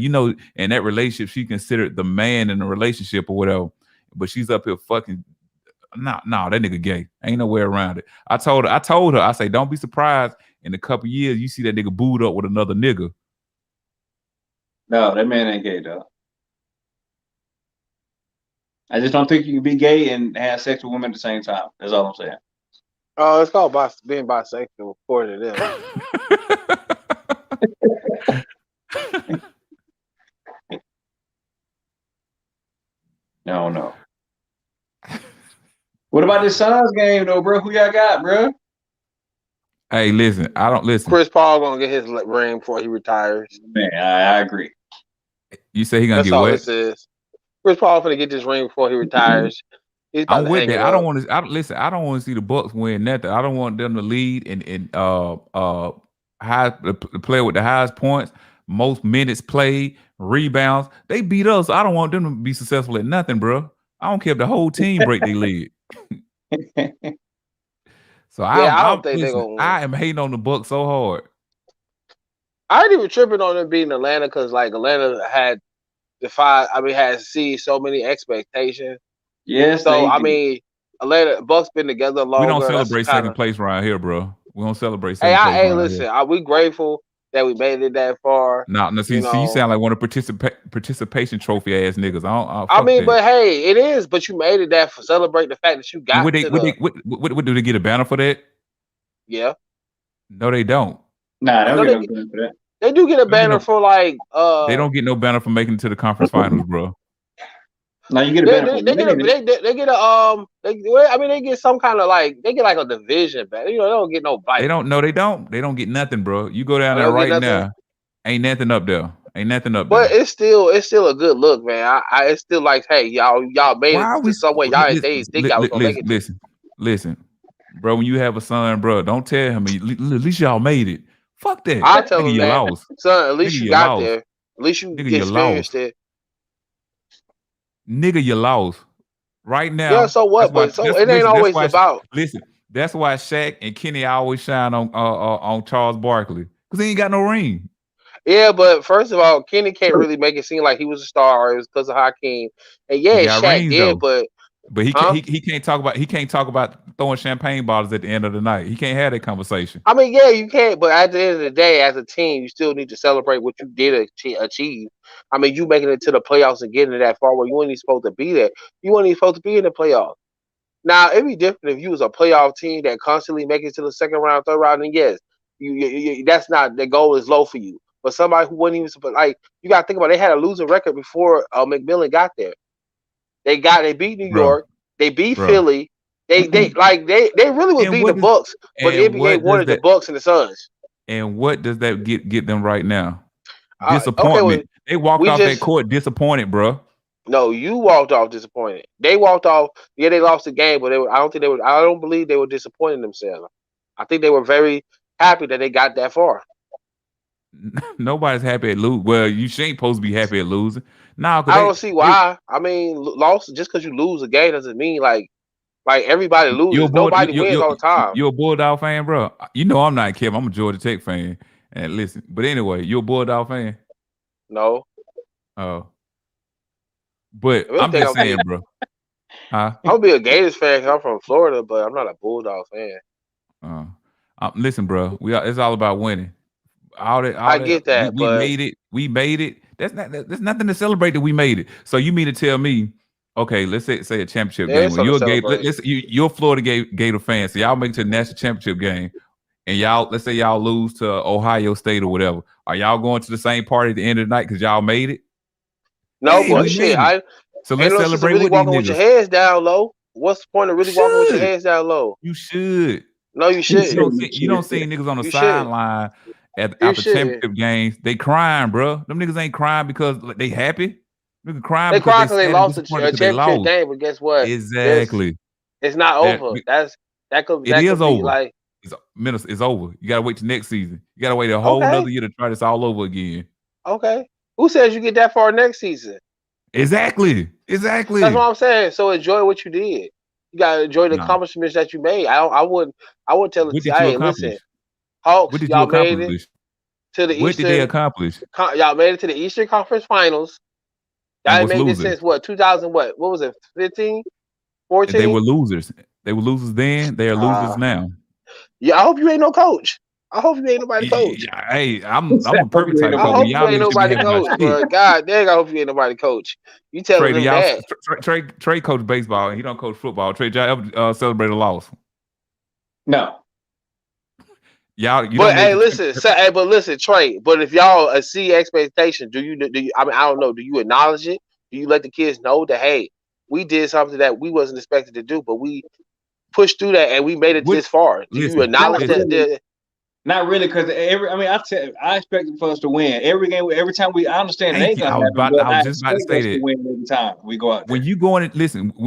In that relationship, she considered the man in the relationship or whatever. But she's up here fucking. No, that nigga gay. Ain't no way around it. I told her, I say, don't be surprised in a couple years you see that nigga booed up with another nigga. No, that man ain't gay, though. I just don't think you can be gay and have sex with women at the same time. That's all I'm saying. Oh, it's called being bisexual, according to them. No. What about this Suns game, though, bro? Who y'all got, bro? Hey, listen. I don't listen. Chris Paul gonna get his ring before he retires. Man, I agree. You say he gonna get what? what? This is. Chris Paul gonna get this ring before he retires. I'm with that. I don't want to see the Bucks win nothing. I don't want them to lead and the player with the highest points, most minutes played, rebounds. They beat us. I don't want them to be successful at nothing, bro. I don't care if the whole team break their leg. So Yeah, I I'm don't think they're listen. gonna win. I am hating on the Bucks so hard. I ain't even tripping on them beating Atlanta because like Atlanta had had seen so many expectations. Yes, So they I did. mean, Atlanta Bucks been together We don't longer. That's celebrate kind second of. place around here, bro. We don't celebrate Hey, second place around listen. here. We grateful that we made it that far. Now, see, you sound like one of participation trophy ass niggas. I Fuck mean, that. but hey, it is. But you made it that for celebrate the fact that you got What to the. what do they get a banner for that? Yeah. No, they don't. Nah, they No, don't get no banner for that. they do get a They don't get banner no, for like. they don't get no banner for making it to the conference finals, bro. No, you get a banner for They winning it. they get a they get some kind of like they get like a division banner. You know, they don't get no like. They don't. No, they don't. They don't get nothing, bro. You go down They there don't get right nothing. now. Ain't nothing up there. Ain't nothing up But there. it's still a good look, man. It's still like, hey, y'all made Why it are to we? somewhere y'all didn't think y'all was gonna make it to. Listen, bro. When you have a son, bro, don't tell him. At least y'all made it. Fuck that, I tell nigga. them You that, lost. son. At least Nigga, you you got lost. there. At least you Nigga, you experienced lost. it. Nigga, you lost. Right Yeah. now, So what? But so it ain't That's always why. about. Listen, that's why Shaq and Kenny always shine on Charles Barkley because he ain't got no ring. Yeah, but first of all, Kenny can't really make it seem like he was a star or it was because of Hakeem. And yeah, He got Shaq rings did, though. but But he can't talk about throwing champagne bottles at the end of the night. He can't have that conversation. I mean, yeah, you can't. But at the end of the day, as a team, you still need to celebrate what you did achieve. I mean, you making it to the playoffs and getting it that far where you weren't even supposed to be there. You weren't even supposed to be in the playoffs. Now, it'd be different if you was a playoff team that constantly make it to the second round, third round, and yes, that's not the goal is low for you. But somebody who wasn't even like you got to think about, they had a losing record before McMillan got there. They beat New Bro, York, they beat bro. Philly. They really was And beating the what is Bucks, but the and NBA what does wanted the that Bucks and the Suns. and what does that get them right now? Okay, well, Disappointment. They walked we off that just court disappointed, bro. no. You walked off disappointed. They walked off. Yeah, they lost the game, but I don't think they were. I don't believe they were disappointing themselves. I think they were very happy that they got that far. Nobody's happy at losing. Well, you ain't supposed to be happy at losing. Nah, I don't because see why. I mean, loss just because you lose a game doesn't mean like everybody loses. Nobody wins all the time. you're a Bulldog fan, bro. You know I'm not Kevin. I'm a Georgia Tech fan. And listen, but anyway, you're a Bulldog fan. No. Oh, but If I'm anything, just saying, bro. Huh? I'll be a Gators fan because I'm from Florida, but I'm not a Bulldog fan. Listen, bro. It's all about winning. I get that, we but made it. We made it. There's nothing to celebrate that we made it. So you mean to tell me, okay, let's say a championship there game. is Well, something you're to a Gator. celebrate. You're a Florida Gator fan. So y'all make it to the national championship game, and let's say y'all lose to Ohio State or whatever. Are y'all going to the same party at the end of the night because y'all made it? No, Hey, but we shit, made it. So ain't let's no sense of celebrate really with these walking with your niggas. heads down low. What's the point of You really walking with your should. heads down low? You should. No, you You shouldn't. don't see niggas on the You shouldn't. sideline You after shouldn't. championship games. They crying, bro. Them niggas ain't crying because they happy. Niggas crying They because cry they because they sad and lost a disappointed because they championship lost. game, but guess what? Exactly. It's not over. That could be Over. like It's over. You gotta wait till next season. You gotta wait a whole okay, nother year to try this all over again. okay. Who says you get that far next season? Exactly. That's what I'm saying. So enjoy what you did. You gotta enjoy the Nah. accomplishments that you made. I wouldn't tell What it. did you Hey, accomplish? listen, Hawks, What did you y'all made it accomplish? to the What did they Eastern. accomplish? Y'all made it to the Eastern Conference Finals. And Y'all was made this losers. since what? 2000 what? What was it? 15? And they 14? were losers. They were losers then. They are losers now. Yeah, I hope you ain't no coach. I hope you ain't nobody coach. Hey, I'm a perfect type I coach. hope you Y'all ain't niggas should be nobody happy about coach, shit. bro. God dang, I hope you ain't nobody coach. You telling Trey, them that. Trey coach baseball and he don't coach football. Trey, y'all ever celebrate a loss? No. Y'all, you But don't hey, make listen, Trey. But if y'all see expectation, do you? I mean, I don't know. Do you acknowledge it? Do you let the kids know that hey, we did something that we wasn't expected to do, but we pushed through that and we made it this far? Do you acknowledge that? Not really, because I expected for us to win every game. Every time I understand it ain't gonna happen, but I just about to expect say us to that. win every time we go out there. When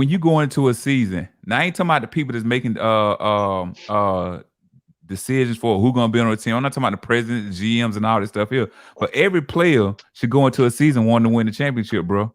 you go into a season, now I ain't talking about the people that's making the decisions for who's gonna be on the team. I'm not talking about the president, GMs, and all this stuff here. But every player should go into a season wanting to win the championship, bro.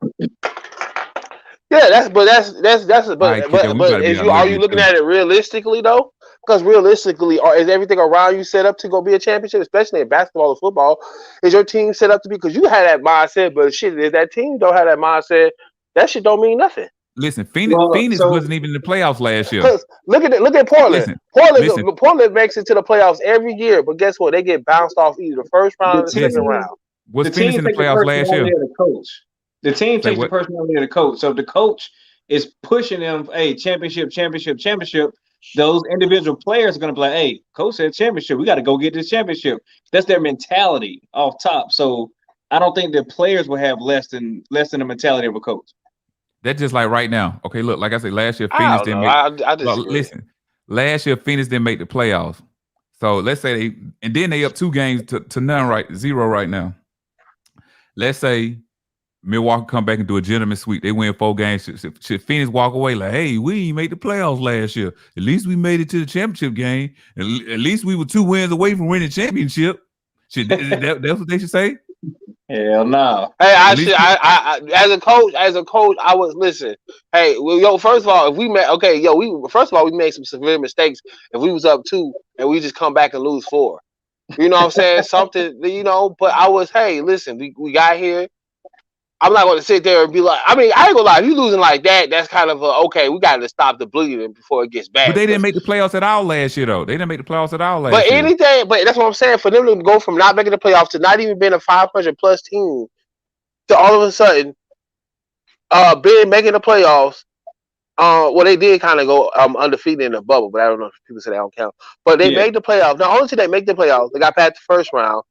Yeah, that's but All right, Kev, we but gotta be is a you little are you bit looking too. at it realistically though? Because realistically, is everything around you set up to go be a championship, especially in basketball or football? Is your team set up to be? Because you had that mindset, but shit, if that team don't have that mindset, that shit don't mean nothing. Listen, Well, Phoenix so wasn't even in the playoffs last year. Because look at Portland. Listen, Portland makes it to the playoffs every year, but guess what? They get bounced off either the first round the or the second listen. round. Was the Phoenix team in the takes the playoffs last personality year? of the coach. The team Say takes the what? personality of the coach. So if the coach is pushing them, hey, championship. Those individual players are going to be like, hey, coach said championship. We got to go get this championship. That's their mentality off top. So I don't think the players will have less than the mentality of a coach. That's just like right now. Okay, look, like I said, last year I Phoenix don't didn't know. make. I Well, disagree. listen, last year Phoenix didn't make the playoffs. So let's say they up 2 games to none, right? 0 right now. Let's say Milwaukee come back and do a gentleman sweep. They win 4 games. Should Phoenix walk away like, hey, we didn't make the playoffs last year. At least we made it to the championship game. At least we were 2 wins away from winning the championship. That's what they should say? Hell no. Hey, I as a coach, I was listen. Hey, well, first of all, if we made we made some severe mistakes. If we was up 2 and we just come back and lose 4, you know what I'm saying? Something, But I was, hey, listen, we got here. I'm not going to sit there and be like, I mean, I ain't gonna lie. If you losing like that, that's kind of okay. We got to stop the bleeding before it gets bad. But they didn't make the playoffs at all last year, though. They didn't make the playoffs at all last year. But that's what I'm saying. For them to go from not making the playoffs to not even being a 500 plus team to all of a sudden, making the playoffs. Well, they did kind of go undefeated in the bubble, but I don't know if people say that don't count. But they made the playoffs. Not only did they make the playoffs, they got past the first round.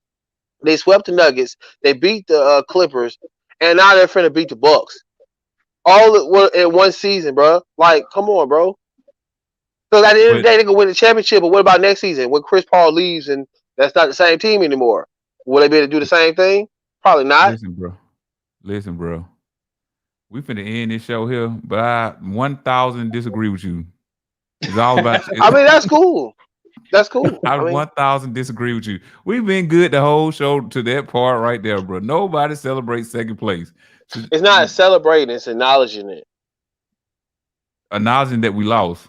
They swept the Nuggets. They beat the Clippers, and now they're finna beat the Bucks. All in one season, bro. Like, come on, bro. So at the end of the day, they can win the championship. But what about next season when Chris Paul leaves and that's not the same team anymore? Will they be able to do the same thing? Probably not. Listen, bro. We finna end this show here, but I 1,000 disagree with you. It's all about. I mean, that's cool. That's cool. I 1,000 disagree with you. We've been good the whole show to that part right there, bro. Nobody celebrates second place. It's not celebrating; it's acknowledging it. Acknowledging that we lost.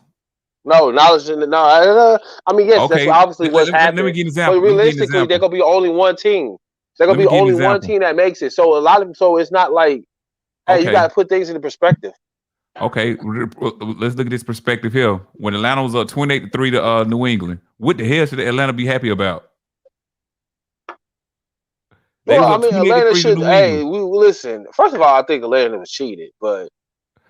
No, acknowledging it. No, I mean, yes, okay. That's obviously what's happening. Let me give an example. But realistically, there gonna be only one team. There gonna be only one team that makes it. So it's not like, hey, you gotta put things into perspective. Okay, let's look at this perspective here. When Atlanta was up 28-3 to New England, what the hell should Atlanta be happy about? Well, I mean, Atlanta should. Hey, we listen. First of all, I think Atlanta was cheated, but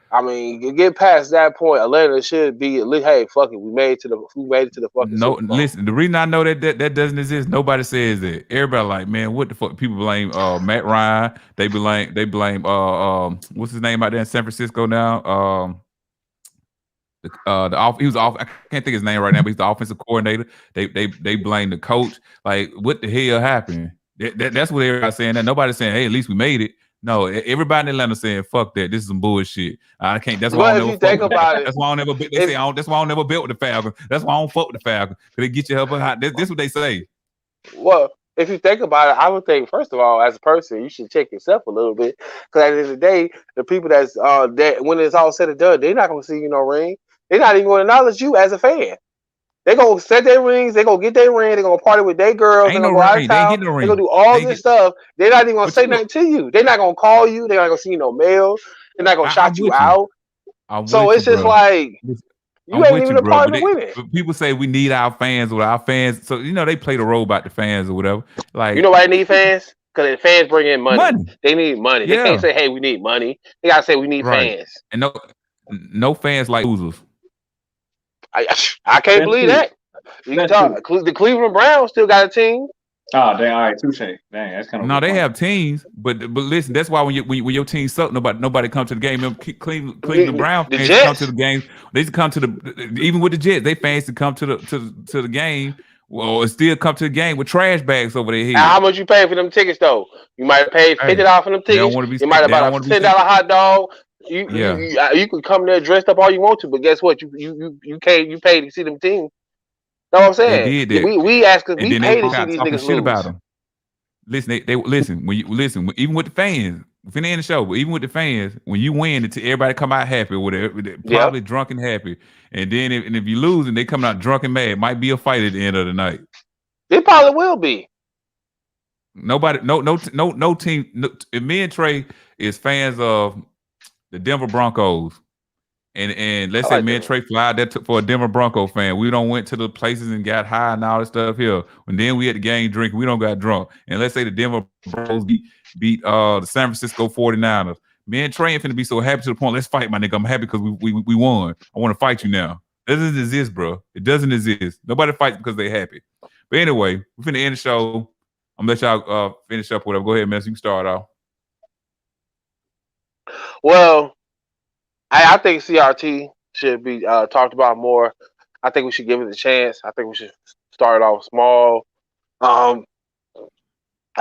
I mean, get past that point, Atlanta should be. Hey, fuck it, we made it to the fucking. No, listen. The reason I know that doesn't exist, nobody says that. Everybody like, man, what the fuck? People blame Matt Ryan. They blame what's his name out there in San Francisco now? He was off. I can't think his name right now, but he's the offensive coordinator. They blame the coach. Like, what the hell happened? That's what everybody's saying. That nobody's saying, hey, at least we made it. No, everybody in Atlanta saying, fuck that. This is some bullshit. I can't. That's why I don't never fuck with it. That's why I don't never. They say that's why I don't never built with the Falcons. That's why I don't fuck with the Falcons. Cause they get you up high. This is what they say. Well, if you think about it, I would think first of all, as a person, you should check yourself a little bit. Because at the end of the day, the people that when it's all said and done, they're not gonna see you no ring. They're not even gonna acknowledge you as a fan. They're gonna set their rings, they're gonna get their ring, they're gonna party with their girls, they're gonna go out of town, they're gonna do all this stuff. They're not even gonna say nothing to you. They're not gonna call you, they're not gonna see you no mail, they're not gonna shout you out. So it's just like you ain't even a part of the winning. But people say we need our fans or our fans. So they play the role about the fans or whatever. Like, you know why they need fans? Because the fans bring in money. They need money. They can't say, hey, we need money. They gotta say we need fans. And no fans like losers. I can't believe that. You can talk. The Cleveland Browns still got a team. Oh, dang! All right, touche. Dang, that's kind of. No, they have teams, but listen, that's why when your team suck, nobody come to the game. Cleveland Browns fans come to the game. They used to come to even with the Jets, they fans to come to the game. Well, still come to the game with trash bags over their head. How much you pay for them tickets though? You might have paid $50 for them tickets. You might have bought a $10 hot dog. You could come there dressed up all you want to, but guess what? You paid to see them team. Know what I'm They saying? did that, We ask, and we then they pay to walk see out these talking niggas shit about lose. them. Listen, they listen when you listen. Even with the fans, we finna end the show, but even with the fans, when you win, everybody come out happy, whatever, probably drunk and happy. And then if you lose and they come out drunk and mad, it might be a fight at the end of the night. It probably will be. Nobody, no team. No, me and Trey is fans of the Denver Broncos. And let's I say like me and that. Trey fly there for a Denver Bronco fan. We don't went to the places and got high and all this stuff here. And then we at the game drinking, we don't got drunk. And let's say the Denver Broncos beat the San Francisco 49ers. Me and Trey ain't finna be so happy to the point, let's fight, my nigga. I'm happy because we won. I want to fight you now. It doesn't exist, bro. It doesn't exist. Nobody fights because they happy. But anyway, we're finna end the show. I'm gonna let y'all finish up whatever. Go ahead, man. So you can start off. Well, I think CRT should be talked about more. I think we should give it a chance. I think we should start off small. I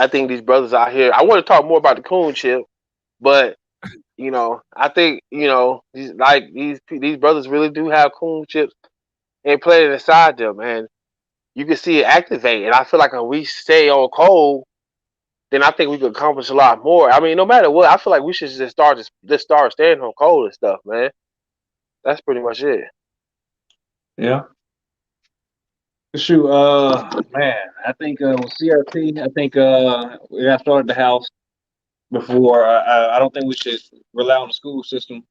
think these brothers out here. I want to talk more about the Coon Chip, but I think these brothers really do have Coon Chips and playing inside them, and you can see it activate. And I feel like if we stay on cold, then I think we could accomplish a lot more. I mean, no matter what, I feel like we should just start staying on cold and stuff, man. That's pretty much it. Yeah. Shoot, man, I think with CRT, I think we got started the house before. I don't think we should rely on the school system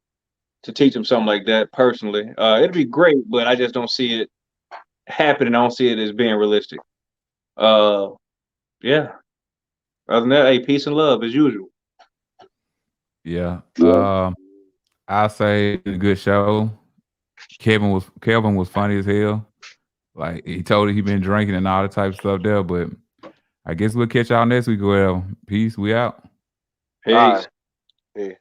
to teach them something like that. Personally, it'd be great, but I just don't see it happening. I don't see it as being realistic. Yeah. Other than that, hey, peace and love as usual. Yeah. I say a good show. Kelvin was funny as hell. Like he told he been drinking and all that type of stuff there, but I guess we'll catch y'all next week. Well, peace. We out. Peace. All right. Yeah.